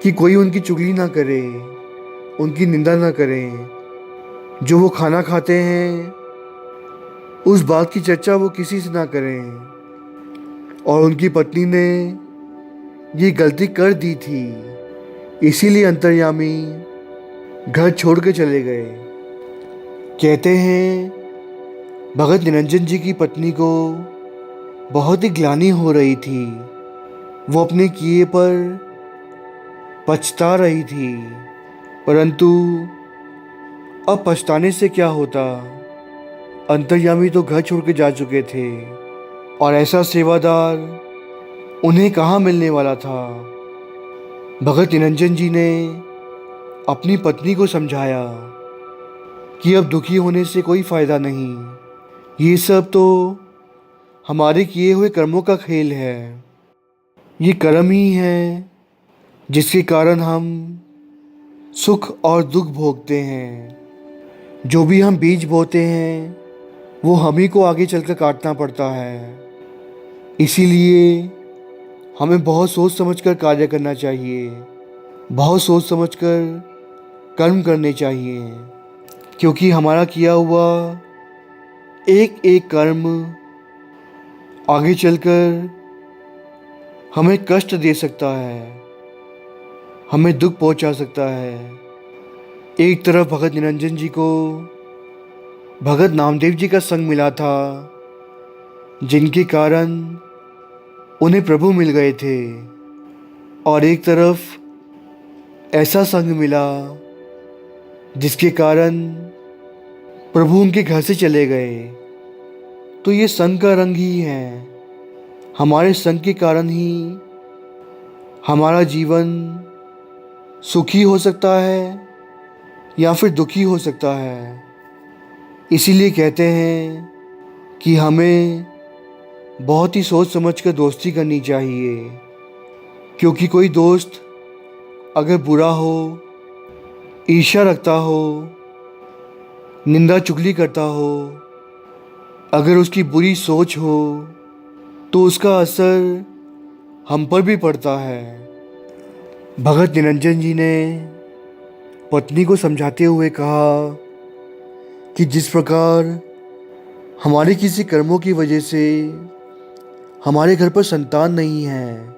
कि कोई उनकी चुगली ना करे, उनकी निंदा ना करे, जो वो खाना खाते हैं उस बात की चर्चा वो किसी से ना करें। और उनकी पत्नी ने ये गलती कर दी थी, इसीलिए अंतर्यामी घर छोड़ के चले गए। कहते हैं भगत निरंजन जी की पत्नी को बहुत ही ग्लानि हो रही थी। वो अपने किए पर पछता रही थी, परंतु अब पछताने से क्या होता। अंतर्यामी तो घर छोड़ के जा चुके थे और ऐसा सेवादार उन्हें कहाँ मिलने वाला था। भगत निरंजन जी ने अपनी पत्नी को समझाया कि अब दुखी होने से कोई फायदा नहीं, ये सब तो हमारे किए हुए कर्मों का खेल है। ये कर्म ही है जिसके कारण हम सुख और दुख भोगते हैं। जो भी हम बीज बोते हैं वो हम ही को आगे चलकर काटना पड़ता है। इसीलिए हमें बहुत सोच समझकर कार्य करना चाहिए, बहुत सोच समझकर कर्म करने चाहिए, क्योंकि हमारा किया हुआ एक एक कर्म आगे चलकर हमें कष्ट दे सकता है, हमें दुख पहुंचा सकता है। एक तरफ भगत निरंजन जी को भगत नामदेव जी का संग मिला था, जिनके कारण उन्हें प्रभु मिल गए थे, और एक तरफ ऐसा संग मिला जिसके कारण प्रभु उनके घर से चले गए। तो ये संग का रंग ही है। हमारे संग के कारण ही हमारा जीवन सुखी हो सकता है या फिर दुखी हो सकता है। इसीलिए कहते हैं कि हमें बहुत ही सोच समझ कर दोस्ती करनी चाहिए, क्योंकि कोई दोस्त अगर बुरा हो, ईर्ष्या रखता हो, निंदा चुगली करता हो, अगर उसकी बुरी सोच हो, तो उसका असर हम पर भी पड़ता है। भगत निरंजन जी ने पत्नी को समझाते हुए कहा कि जिस प्रकार हमारे किसी कर्मों की वजह से हमारे घर पर संतान नहीं है,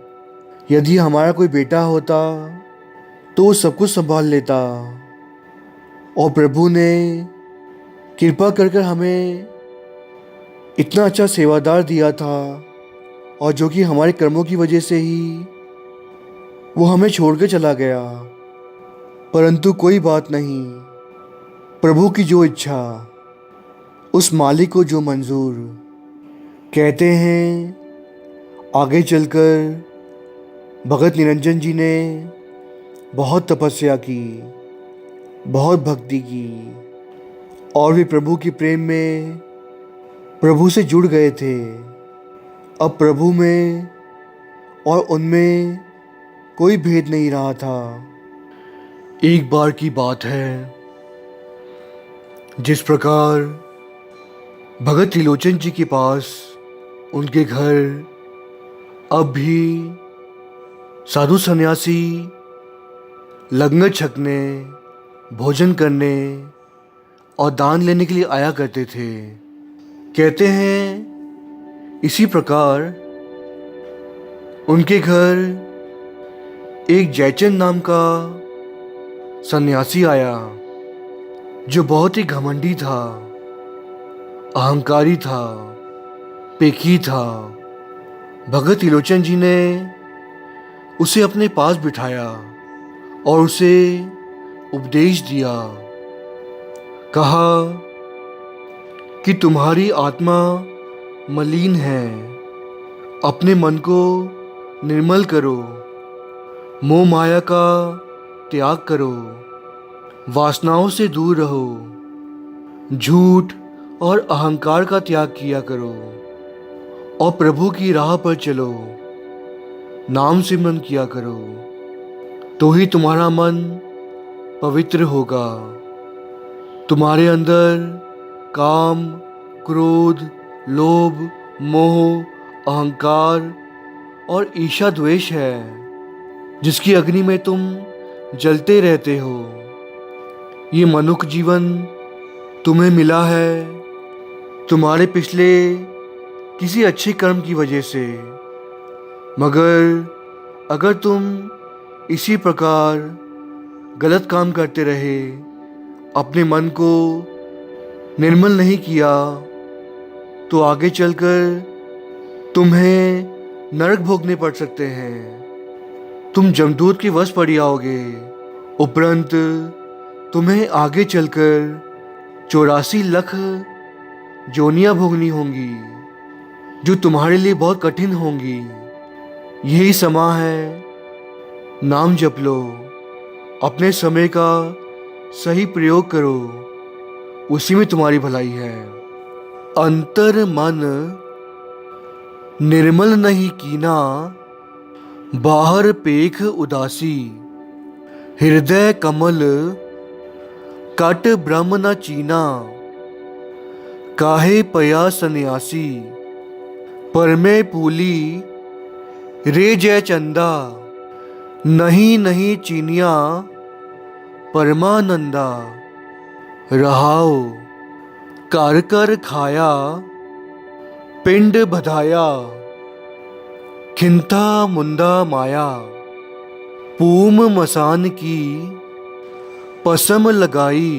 यदि हमारा कोई बेटा होता तो वो सब कुछ संभाल लेता, और प्रभु ने कृपा कर कर हमें इतना अच्छा सेवादार दिया था, और जो कि हमारे कर्मों की वजह से ही वो हमें छोड़ कर चला गया। परंतु कोई बात नहीं, प्रभु की जो इच्छा, उस मालिक को जो मंजूर। कहते हैं आगे चलकर भगत निरंजन जी ने बहुत तपस्या की, बहुत भक्ति की, और वे प्रभु के प्रेम में प्रभु से जुड़ गए थे। अब प्रभु में और उनमें कोई भेद नहीं रहा था। एक बार की बात है, जिस प्रकार भगत त्रिलोचन जी के पास उनके घर अब भी साधु सन्यासी लंगर छकने, भोजन करने और दान लेने के लिए आया करते थे। कहते हैं इसी प्रकार उनके घर एक जयचंद नाम का सन्यासी आया, जो बहुत ही घमंडी था, अहंकारी था, पेकी था। भगत त्रिलोचन जी ने उसे अपने पास बिठाया और उसे उपदेश दिया। कहा कि तुम्हारी आत्मा मलिन है, अपने मन को निर्मल करो, मोह माया का त्याग करो, वासनाओं से दूर रहो, झूठ और अहंकार का त्याग किया करो, और प्रभु की राह पर चलो, नाम सिमरन किया करो, तो ही तुम्हारा मन पवित्र होगा। तुम्हारे अंदर काम, क्रोध, लोभ, मोह, अहंकार और ईर्ष्या द्वेष है, जिसकी अग्नि में तुम जलते रहते हो। ये मनुष्य जीवन तुम्हें मिला है तुम्हारे पिछले किसी अच्छे कर्म की वजह से, मगर अगर तुम इसी प्रकार गलत काम करते रहे, अपने मन को निर्मल नहीं किया, तो आगे चलकर तुम्हें नरक भोगने पड़ सकते हैं। तुम जमदूत के वश पड़ जाओगे। उपरंत तुम्हें आगे चलकर 84 लाख जोनियां भोगनी होंगी, जो तुम्हारे लिए बहुत कठिन होंगी। यही समा है, नाम जप लो, अपने समय का सही प्रयोग करो, उसी में तुम्हारी भलाई है। अंतर मन निर्मल नहीं कीना, बाहर पेख उदासी, हृदय कमल कट ब्रह्म न चीना, काहे पया सन्यासी, परमे पूली रे जय चंदा, नहीं नहीं चीनिया परमानंदा, रहाओ कर कर खाया पिंड बधाया, खिंता मुंदा माया, पूम मसान की पसम लगाई,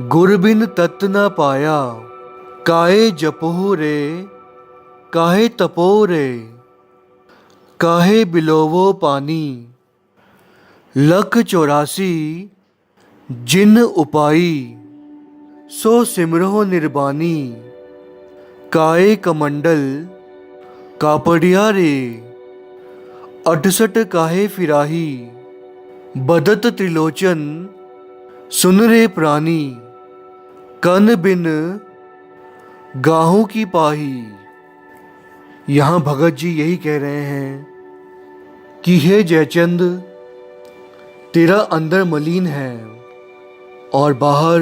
गुर बिन तत् न पाया, काहे जपो रे काहे तपो रे, काहे बिलोवो पानी, 184 जिन उपाई, सो सिमरो निर्बानी, काए कमंडल कापड़िया रे, 68 काहे फिराही, बदत त्रिलोचन सुन रे प्राणी, कन बिन गाहों की पाही। यहाँ भगत जी यही कह रहे हैं कि हे जयचंद, तेरा अंदर मलिन है और बाहर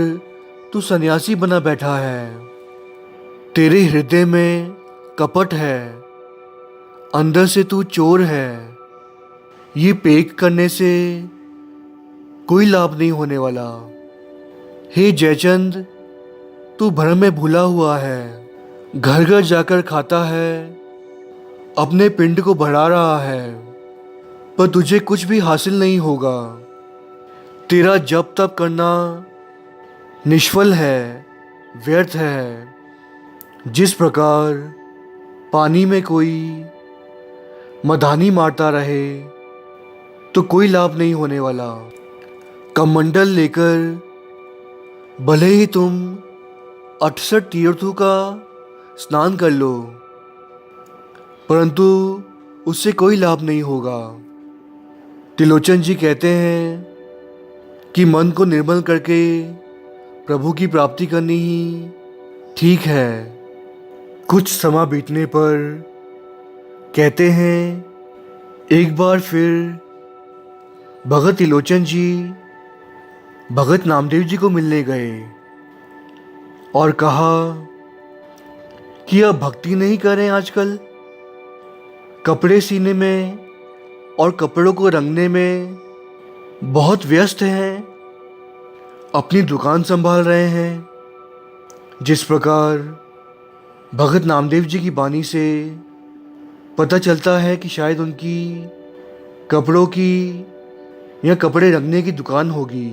तू सन्यासी बना बैठा है। तेरे हृदय में कपट है, अंदर से तू चोर है। ये पेक करने से कोई लाभ नहीं होने वाला। हे जयचंद, तू भ्रम में भूला हुआ है, घर घर जाकर खाता है, अपने पिंड को बढ़ा रहा है, पर तुझे कुछ भी हासिल नहीं होगा। तेरा जप तप करना निष्फल है, व्यर्थ है। जिस प्रकार पानी में कोई मधानी मारता रहे तो कोई लाभ नहीं होने वाला। कमंडल लेकर भले ही तुम 68 तीर्थों का स्नान कर लो, परंतु उससे कोई लाभ नहीं होगा। त्रिलोचन जी कहते हैं कि मन को निर्मल करके प्रभु की प्राप्ति करनी ही ठीक है। कुछ समय बीतने पर कहते हैं एक बार फिर भगत त्रिलोचन जी भगत नामदेव जी को मिलने गए और कहा कि अब भक्ति नहीं करें, आजकल कपड़े सीने में और कपड़ों को रंगने में बहुत व्यस्त हैं, अपनी दुकान संभाल रहे हैं। जिस प्रकार भगत नामदेव जी की वाणी से पता चलता है कि शायद उनकी कपड़ों की या कपड़े रंगने की दुकान होगी।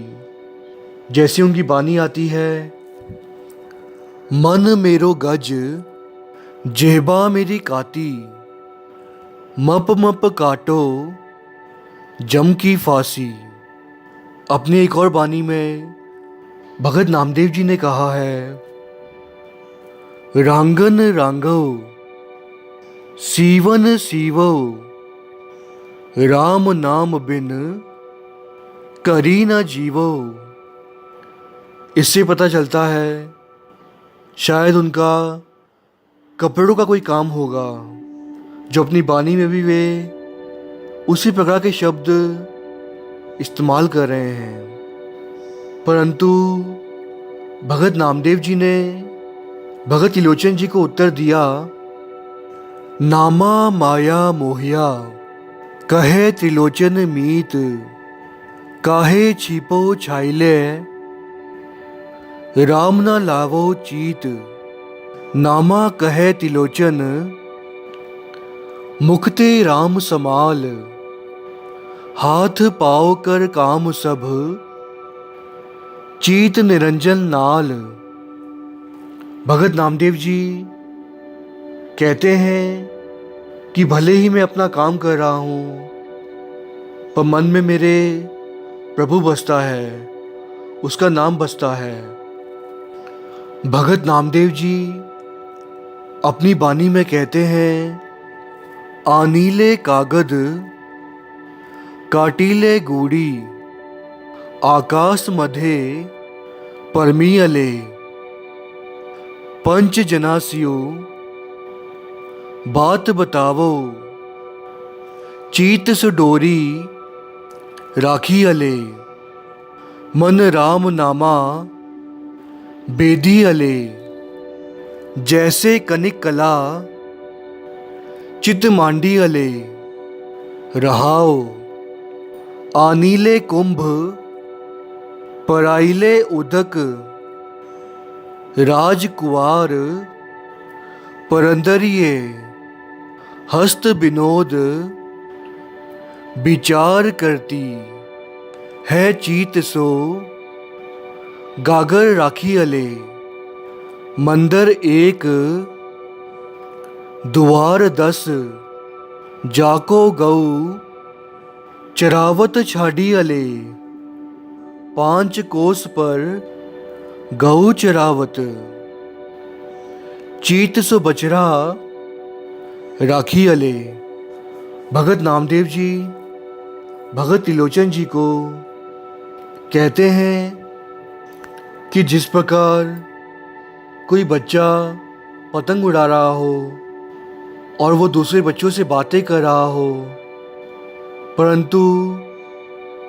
जैसे उनकी वाणी आती है, मन मेरो गज जेहबा मेरी काती, मप मप काटो जम की फांसी। अपनी एक और वाणी में भगत नामदेव जी ने कहा है, रांगन रांगो सीवन सीवो, राम नाम बिन करी न जीवो। इससे पता चलता है शायद उनका कपड़ों का कोई काम होगा, जो अपनी वाणी में भी वे उसी प्रकार के शब्द इस्तेमाल कर रहे हैं। परंतु भगत नामदेव जी ने भगत त्रिलोचन जी को उत्तर दिया, नामा माया मोहिया कहे त्रिलोचन मीत, काहे छिपो छाइले राम ना लावो चीत। नामा कहे त्रिलोचन मुखते राम समाल, हाथ पाव कर काम सब चीत निरंजन नाल। भगत नामदेव जी कहते हैं कि भले ही मैं अपना काम कर रहा हूँ, पर मन में मेरे प्रभु बसता है, उसका नाम बसता है। भगत नामदेव जी अपनी बानी में कहते हैं, आनीले कागद काटीले गूड़ी आकाश मधे परमियले पंच जनासियो बात बतावो चीत सुडोरी राखी अले मन राम नामा बेदी अले जैसे कनिक कला चित मांडी अले रहाओ आनीले कुंभ पराइले उदक राजकुवार परंदरिये हस्त विनोद विचार करती है चीत सो गागर राखी अले मंदर एक द्वार 10 जाको गऊ चरावत छाड़ी अले 5 कोस पर गऊ चरावत चीत सो बचरा राखी अले। भगत नामदेव जी भगत त्रिलोचन जी को कहते हैं कि जिस प्रकार कोई बच्चा पतंग उड़ा रहा हो और वो दूसरे बच्चों से बातें कर रहा हो, परंतु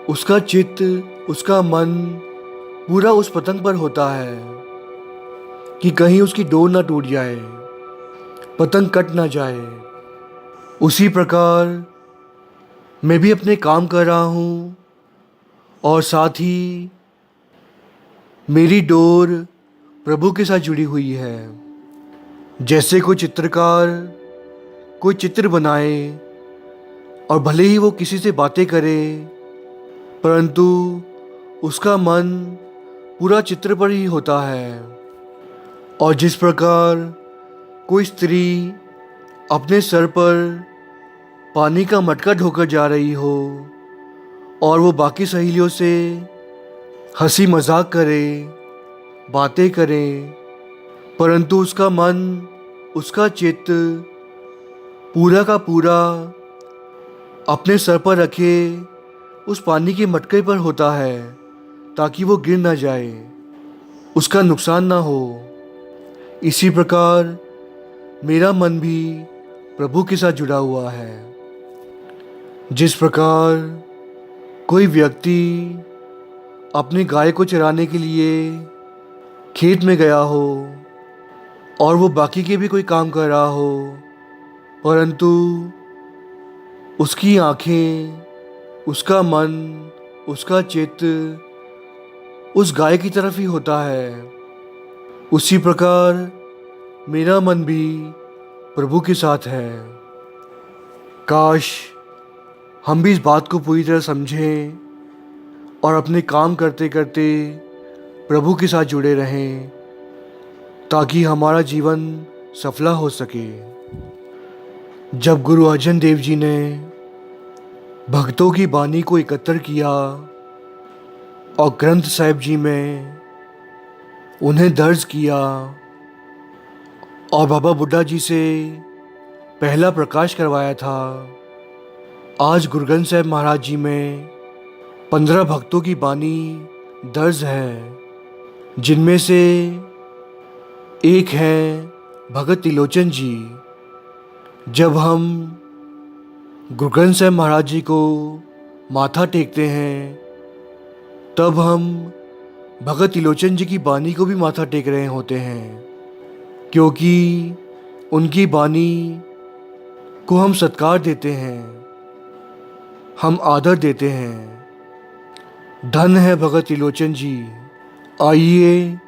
उसका चित्त, उसका मन पूरा उस पतंग पर होता है कि कहीं उसकी डोर ना टूट जाए, पतंग कट ना जाए। उसी प्रकार मैं भी अपने काम कर रहा हूँ और साथ ही मेरी डोर प्रभु के साथ जुड़ी हुई है। जैसे कोई चित्रकार कोई चित्र बनाए और भले ही वो किसी से बातें करे, परंतु उसका मन पूरा चित्र पर ही होता है। और जिस प्रकार कोई स्त्री अपने सर पर पानी का मटका ढोकर जा रही हो और वो बाकी सहेलियों से हंसी मजाक करे, बातें करे, परंतु उसका मन, उसका चित्त पूरा का पूरा अपने सर पर रखे उस पानी के मटके पर होता है ताकि वो गिर ना जाए, उसका नुकसान ना हो। इसी प्रकार मेरा मन भी प्रभु के साथ जुड़ा हुआ है। जिस प्रकार कोई व्यक्ति अपनी गाय को चराने के लिए खेत में गया हो और वो बाकी के भी कोई काम कर रहा हो, परंतु उसकी आँखें, उसका मन, उसका चित्त उस गाय की तरफ ही होता है, उसी प्रकार मेरा मन भी प्रभु के साथ है। काश हम भी इस बात को पूरी तरह समझें और अपने काम करते करते प्रभु के साथ जुड़े रहें ताकि हमारा जीवन सफला हो सके। जब गुरु अर्जन देव जी ने भक्तों की बानी को एकत्र किया और ग्रंथ साहिब जी में उन्हें दर्ज किया और बाबा बुड्ढा जी से पहला प्रकाश करवाया था, आज गुरु ग्रंथ साहिब महाराज जी में 15 भक्तों की बानी दर्ज है, जिनमें से एक है भगत त्रिलोचन जी। जब हम गुरु ग्रंथ साहिब महाराज जी को माथा टेकते हैं तब हम भगत त्रिलोचन जी की बानी को भी माथा टेक रहे होते हैं, क्योंकि उनकी बानी को हम सत्कार देते हैं, हम आदर देते हैं। धन है भगत त्रिलोचन जी। आइए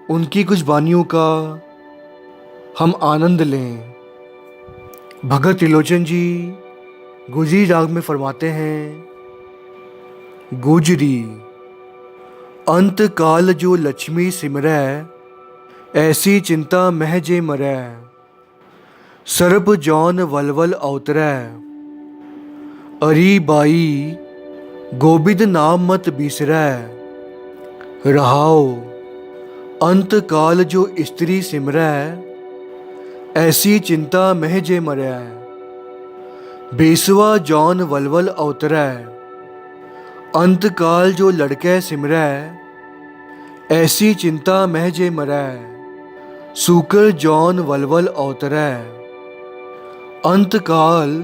उनकी कुछ बानियों का हम आनंद लें। भगत त्रिलोचन जी गुजरी राग में फरमाते हैं, गुजरी अंत काल जो लक्ष्मी सिमरै, ऐसी चिंता महजे मरै। सर्प जौन वलवल अवतरै, अरी बाई गोबिंद नाम मत बिसरै, रहाओ अंत काल जो स्त्री सिमरै, ऐसी चिंता महजे मरै। बेसवा जौन वलवल अवतरै, अंत काल जो लड़कै सिमरै, ऐसी चिंता महजे मरै। सूकर जौन वलवल अवतरै, अंत काल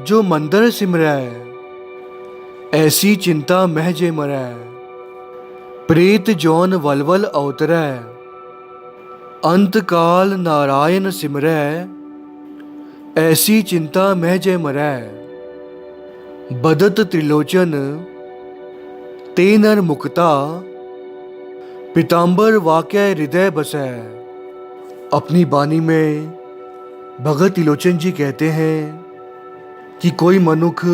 जो मंदर सिमरै, ऐसी चिंता महजे मरै। प्रेत जौन वलवल अवतरै, अंत काल नारायण सिमरै, ऐसी चिंता महजे मरै। बदत त्रिलोचन ते नर मुक्ता, पीताम्बर वाक्य हृदय बसै। अपनी बानी में भगत त्रिलोचन जी कहते हैं कि कोई मनुष्य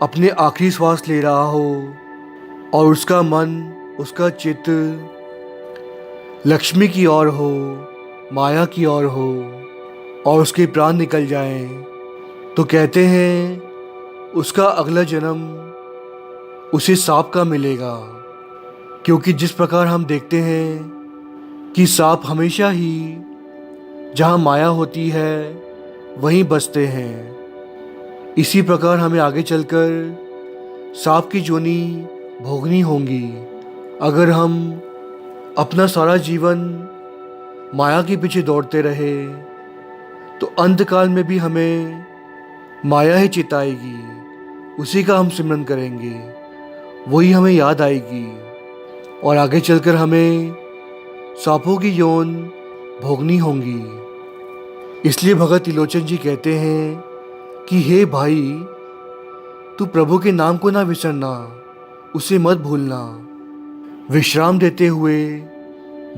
अपने आखिरी श्वास ले रहा हो और उसका मन, उसका चित्त लक्ष्मी की ओर हो, माया की ओर हो और उसके प्राण निकल जाएं, तो कहते हैं उसका अगला जन्म उसे सांप का मिलेगा। क्योंकि जिस प्रकार हम देखते हैं कि सांप हमेशा ही जहाँ माया होती है वहीं बसते हैं, इसी प्रकार हमें आगे चलकर सांप की जोनी भोगनी होंगी अगर हम अपना सारा जीवन माया के पीछे दौड़ते रहे। तो अंतकाल में भी हमें माया ही चिताएगी, उसी का हम सिमरन करेंगे, वही हमें याद आएगी और आगे चलकर हमें सांपों की यौन भोगनी होंगी। इसलिए भगत त्रिलोचन जी कहते हैं कि हे भाई, तू प्रभु के नाम को ना विसरना, उसे मत भूलना। विश्राम देते हुए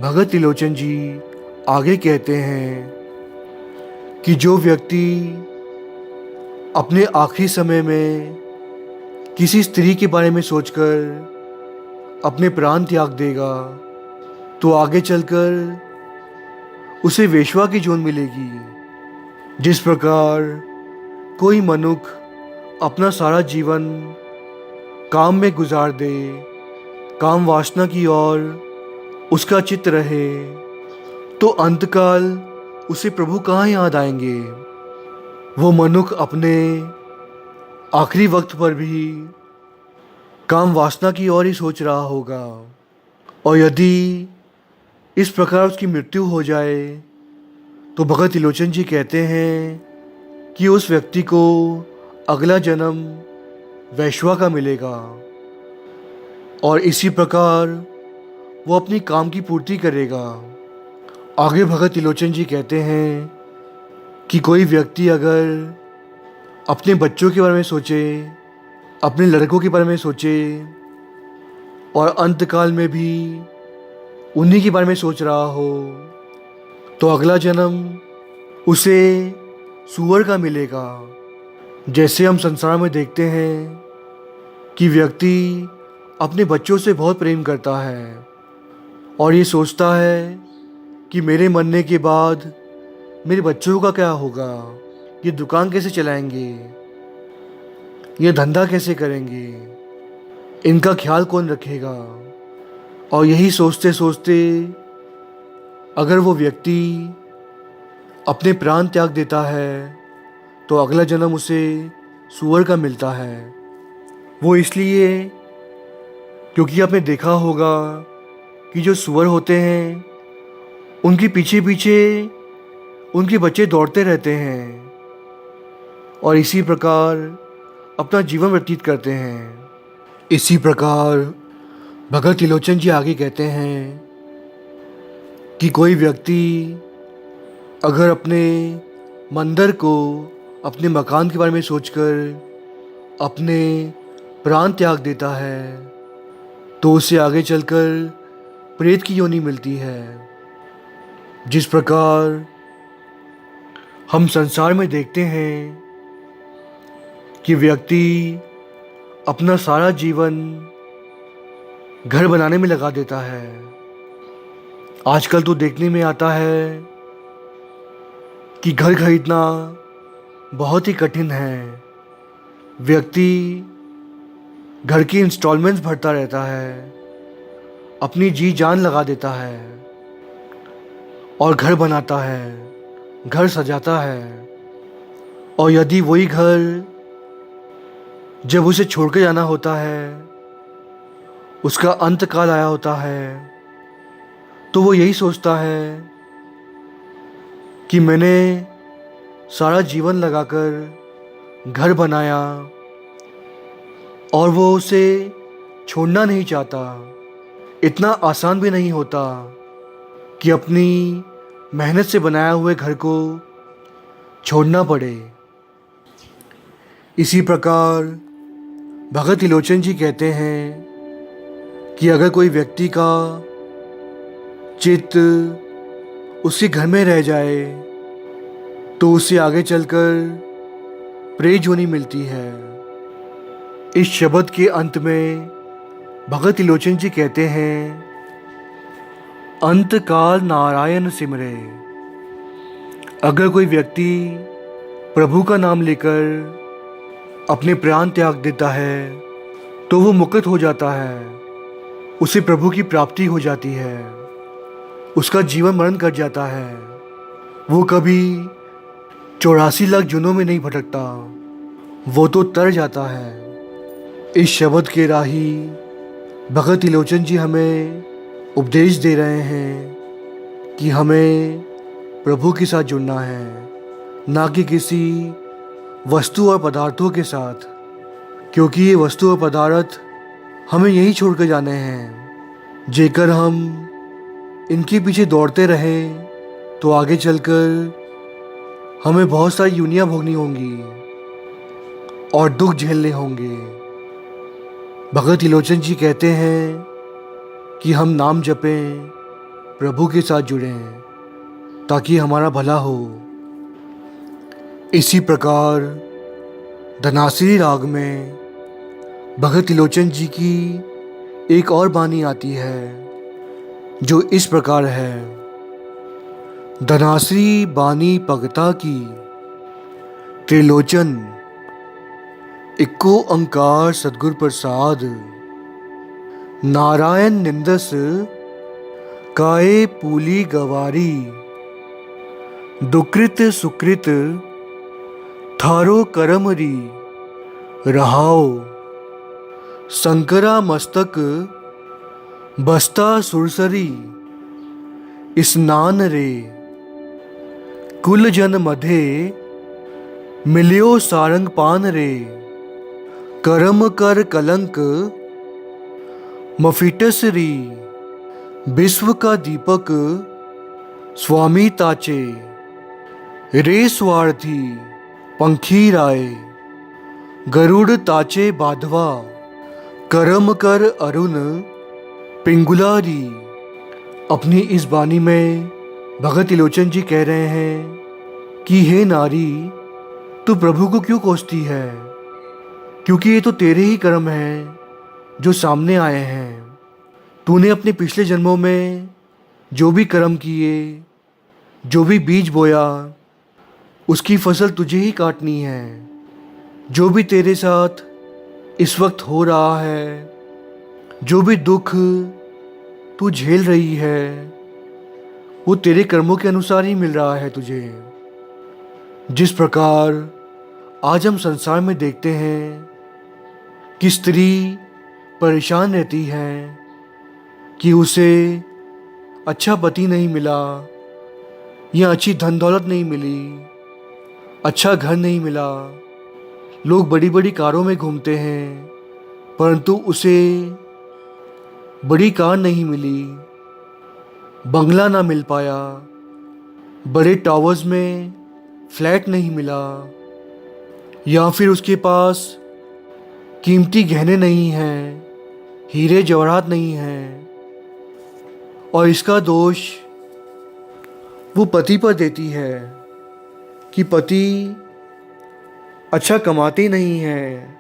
भगत त्रिलोचन जी आगे कहते हैं कि जो व्यक्ति अपने आखिरी समय में किसी स्त्री के बारे में सोचकर अपने प्राण त्याग देगा तो आगे चलकर उसे वेश्या की जोन मिलेगी। जिस प्रकार कोई मनुष्य अपना सारा जीवन काम में गुजार दे, काम वासना की ओर उसका चित्त रहे, तो अंतकाल उसे प्रभु कहाँ याद आएंगे। वो मनुष्य अपने आखिरी वक्त पर भी काम वासना की ओर ही सोच रहा होगा और यदि इस प्रकार उसकी मृत्यु हो जाए तो भगत त्रिलोचन जी कहते हैं कि उस व्यक्ति को अगला जन्म वैश्वा का मिलेगा और इसी प्रकार वो अपनी काम की पूर्ति करेगा। आगे भगत त्रिलोचन जी कहते हैं कि कोई व्यक्ति अगर अपने बच्चों के बारे में सोचे, अपने लड़कों के बारे में सोचे और अंतकाल में भी उन्हीं के बारे में सोच रहा हो, तो अगला जन्म उसे सूअर का मिलेगा। जैसे हम संसार में देखते हैं कि व्यक्ति अपने बच्चों से बहुत प्रेम करता है और ये सोचता है कि मेरे मरने के बाद मेरे बच्चों का क्या होगा, ये दुकान कैसे चलाएंगे, ये धंधा कैसे करेंगे, इनका ख्याल कौन रखेगा। और यही सोचते सोचते अगर वो व्यक्ति अपने प्राण त्याग देता है तो अगला जन्म उसे सूअर का मिलता है। वो इसलिए क्योंकि आपने देखा होगा कि जो सूअर होते हैं उनके पीछे पीछे उनके बच्चे दौड़ते रहते हैं और इसी प्रकार अपना जीवन व्यतीत करते हैं। इसी प्रकार भगत त्रिलोचन जी आगे कहते हैं कि कोई व्यक्ति अगर अपने मंदिर को, अपने मकान के बारे में सोचकर अपने प्राण त्याग देता है तो उसे आगे चलकर प्रेत की योनि मिलती है। जिस प्रकार हम संसार में देखते हैं कि व्यक्ति अपना सारा जीवन घर बनाने में लगा देता है। आजकल तो देखने में आता है कि घर खरीदना बहुत ही कठिन है। व्यक्ति घर की इंस्टॉलमेंट्स भरता रहता है, अपनी जी जान लगा देता है और घर बनाता है, घर सजाता है। और यदि वही घर जब उसे छोड़ के जाना होता है, उसका अंत काल आया होता है, तो वो यही सोचता है कि मैंने सारा जीवन लगाकर घर बनाया और वो उसे छोड़ना नहीं चाहता। इतना आसान भी नहीं होता कि अपनी मेहनत से बनाया हुए घर को छोड़ना पड़े। इसी प्रकार भगत त्रिलोचन जी कहते हैं कि अगर कोई व्यक्ति का चित्त उसके घर में रह जाए तो उसे आगे चलकर प्रेत योनि मिलती है। इस शब्द के अंत में भगत त्रिलोचन जी कहते हैं, अंत काल नारायण सिमरे। अगर कोई व्यक्ति प्रभु का नाम लेकर अपने प्राण त्याग देता है तो वो मुक्त हो जाता है, उसे प्रभु की प्राप्ति हो जाती है, उसका जीवन मरण कट जाता है। वो कभी 84 लाख जन्मों में नहीं भटकता, वो तो तर जाता है। इस शब्द के राही भगत त्रिलोचन जी हमें उपदेश दे रहे हैं कि हमें प्रभु के साथ जुड़ना है, ना कि किसी वस्तु और पदार्थों के साथ, क्योंकि ये वस्तु और पदार्थ हमें यही छोड़ कर जाने हैं। जेकर हम इनके पीछे दौड़ते रहें तो आगे चलकर हमें बहुत सारी यूनियाँ भोगनी होंगी और दुख झेलने होंगे। भगत त्रिलोचन जी कहते हैं कि हम नाम जपें, प्रभु के साथ जुड़ें ताकि हमारा भला हो। इसी प्रकार धनाश्री राग में भगत त्रिलोचन जी की एक और बानी आती है जो इस प्रकार है। धनाश्री बानी भगता की त्रिलोचन, इक्को अंकार सद्गुर प्रसाद। नारायण निंदस काए पूली गवारी, दुकृत सुकृत थारो करमरी रहाओ। शंकरा मस्तक बस्ता सुरसरी, स्नान रे कुल जन मधे मिलियो सारंग पान रे। करम कर कलंक मफिटस री, विश्व का दीपक स्वामी ताचे। रे स्वार्थी पंखी राय, गरुड़ ताचे बाधवा। करम कर अरुण पिंगुलारी। अपनी इस बानी में भगत त्रिलोचन जी कह रहे हैं कि हे नारी, तू प्रभु को क्यों कोसती है, क्योंकि ये तो तेरे ही कर्म हैं जो सामने आए हैं। तूने अपने पिछले जन्मों में जो भी कर्म किए, जो भी बीज बोया, उसकी फसल तुझे ही काटनी है। जो भी तेरे साथ इस वक्त हो रहा है, जो भी दुख तू झेल रही है, वो तेरे कर्मों के अनुसार ही मिल रहा है तुझे। जिस प्रकार आज हम संसार में देखते हैं कि स्त्री परेशान रहती है कि उसे अच्छा पति नहीं मिला या अच्छी धन दौलत नहीं मिली, अच्छा घर नहीं मिला। लोग बड़ी बड़ी कारों में घूमते हैं परंतु उसे बड़ी कार नहीं मिली, बंगला ना मिल पाया, बड़े टावर्स में फ्लैट नहीं मिला, या फिर उसके पास कीमती गहने नहीं हैं, हीरे जवाहरात नहीं हैं, और इसका दोष वो पति पर देती है कि पति अच्छा कमाते नहीं हैं,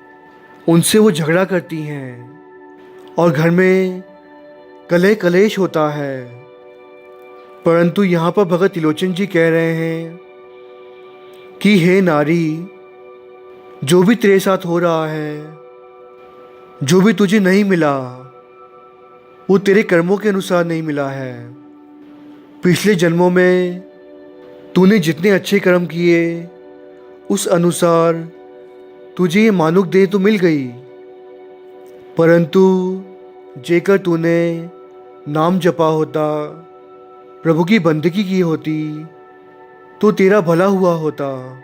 उनसे वो झगड़ा करती हैं और घर में कलह कलेश होता है। परंतु यहाँ पर भगत त्रिलोचन जी कह रहे हैं कि हे नारी, जो भी तेरे साथ हो रहा है, जो भी तुझे नहीं मिला, वो तेरे कर्मों के अनुसार नहीं मिला है। पिछले जन्मों में तूने जितने अच्छे कर्म किए, उस अनुसार तुझे ये मानुक देह तो मिल गई। परंतु जेकर तूने नाम जपा होता, प्रभु की बंदगी की होती, तो तेरा भला हुआ होता।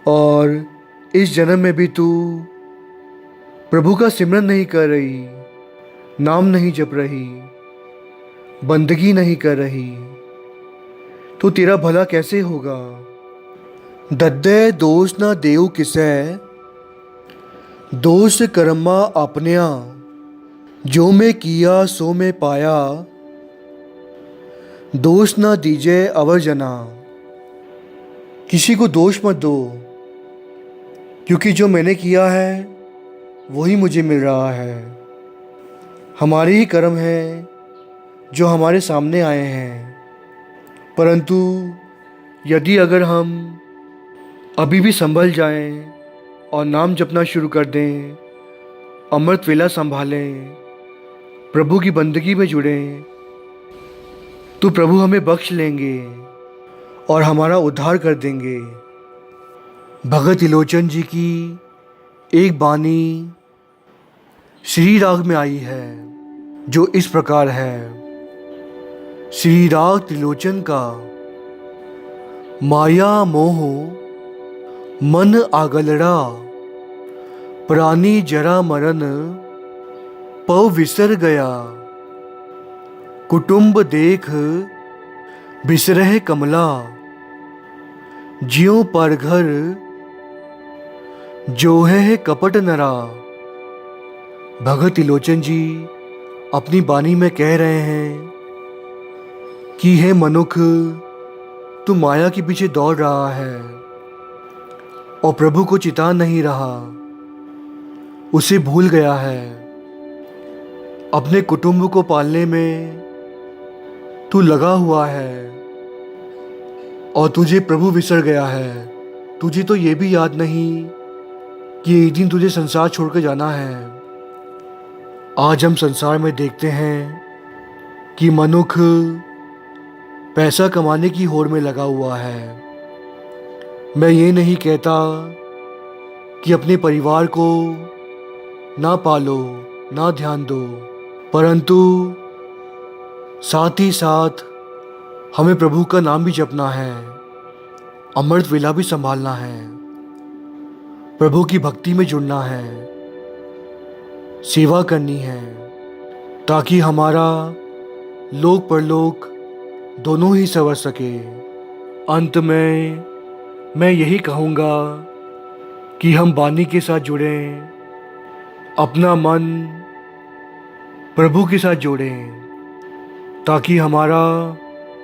और इस जन्म में भी तू प्रभु का सिमरन नहीं कर रही, नाम नहीं जप रही, बंदगी नहीं कर रही, तो तेरा भला कैसे होगा। दद्दे दोष ना देऊ किसै, दोष कर्मा अपनिया, जो मैं किया सो मैं पाया, दोष ना दीजे अवर जना। किसी को दोष मत दो, क्योंकि जो मैंने किया है वही मुझे मिल रहा है। हमारे ही कर्म हैं जो हमारे सामने आए हैं। परंतु यदि अगर हम अभी भी संभल जाएं और नाम जपना शुरू कर दें, अमृत वेला संभालें, प्रभु की बंदगी में जुड़ें, तो प्रभु हमें बख्श लेंगे और हमारा उद्धार कर देंगे। भगत त्रिलोचन जी की एक बानी श्री राग में आई है, जो इस प्रकार है। श्री राग त्रिलोचन का माया मोह मन आगलड़ा, प्राणी जरा मरण पव विसर गया, कुटुंब देख बिसरह कमला, ज्यों पर घर जो है कपट नरा। भगत त्रिलोचन जी अपनी बानी में कह रहे हैं कि हे मनुख, तू माया के पीछे दौड़ रहा है और प्रभु को चिता नहीं रहा, उसे भूल गया है। अपने कुटुंब को पालने में तू लगा हुआ है और तुझे प्रभु विसर गया है। तुझे तो ये भी याद नहीं कि एक दिन तुझे संसार छोड़कर जाना है। आज हम संसार में देखते हैं कि मनुष्य पैसा कमाने की होड़ में लगा हुआ है। मैं ये नहीं कहता कि अपने परिवार को ना पालो, ना ध्यान दो, परंतु साथ ही साथ हमें प्रभु का नाम भी जपना है, अमृत वेला भी संभालना है, प्रभु की भक्ति में जुड़ना है, सेवा करनी है, ताकि हमारा लोक परलोक दोनों ही संवर सके। अंत में मैं यही कहूँगा कि हम बानी के साथ जुड़ें, अपना मन प्रभु के साथ जोड़ें, ताकि हमारा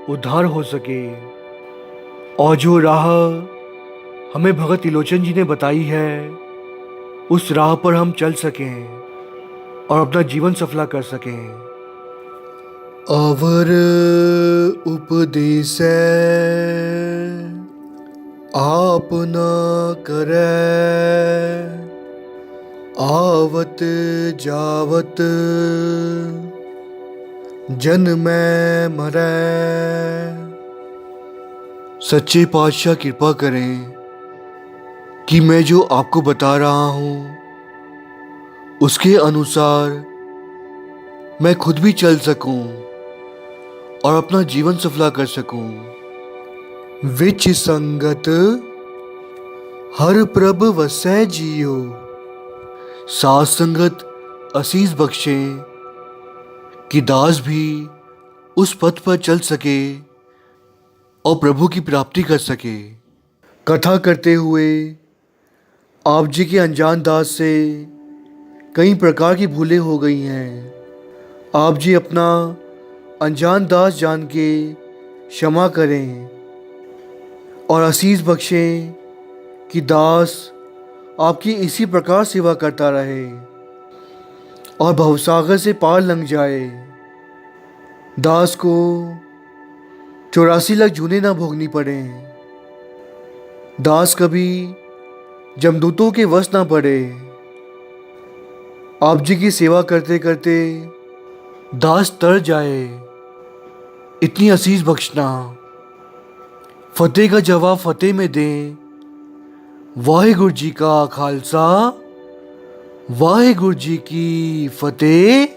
उद्धार हो सके। और जो राह हमें भगत त्रिलोचन जी ने बताई है, उस राह पर हम चल सकें और अपना जीवन सफला कर सकें। अवर उपदेश आप न करे, आवत जावत जन में मरै। सच्चे पातशाह कृपा करें कि मैं जो आपको बता रहा हूँ उसके अनुसार मैं खुद भी चल सकूं और अपना जीवन सफला कर सकूं। विच संगत हर प्रभ वसै जियो, साथ संगत असीस बख्शे कि दास भी उस पथ पर चल सके और प्रभु की प्राप्ति कर सके। कथा करते हुए आप जी के अनजान दास से कई प्रकार की भूलें हो गई हैं। आप जी अपना अनजान दास जान के क्षमा करें और आशीष बख्शें कि दास आपकी इसी प्रकार सेवा करता रहे और भवसागर से पार लंघ जाए। दास को 84 लाख जूने ना भोगनी पड़े। दास कभी जमदूतों के वश ना पड़े। आप जी की सेवा करते करते दास तर जाए, इतनी असीस बख्शना। फतेह का जवाब फतेह में दें। वाहिगुरु जी का खालसा, वाहिगुरु जी की फतेह।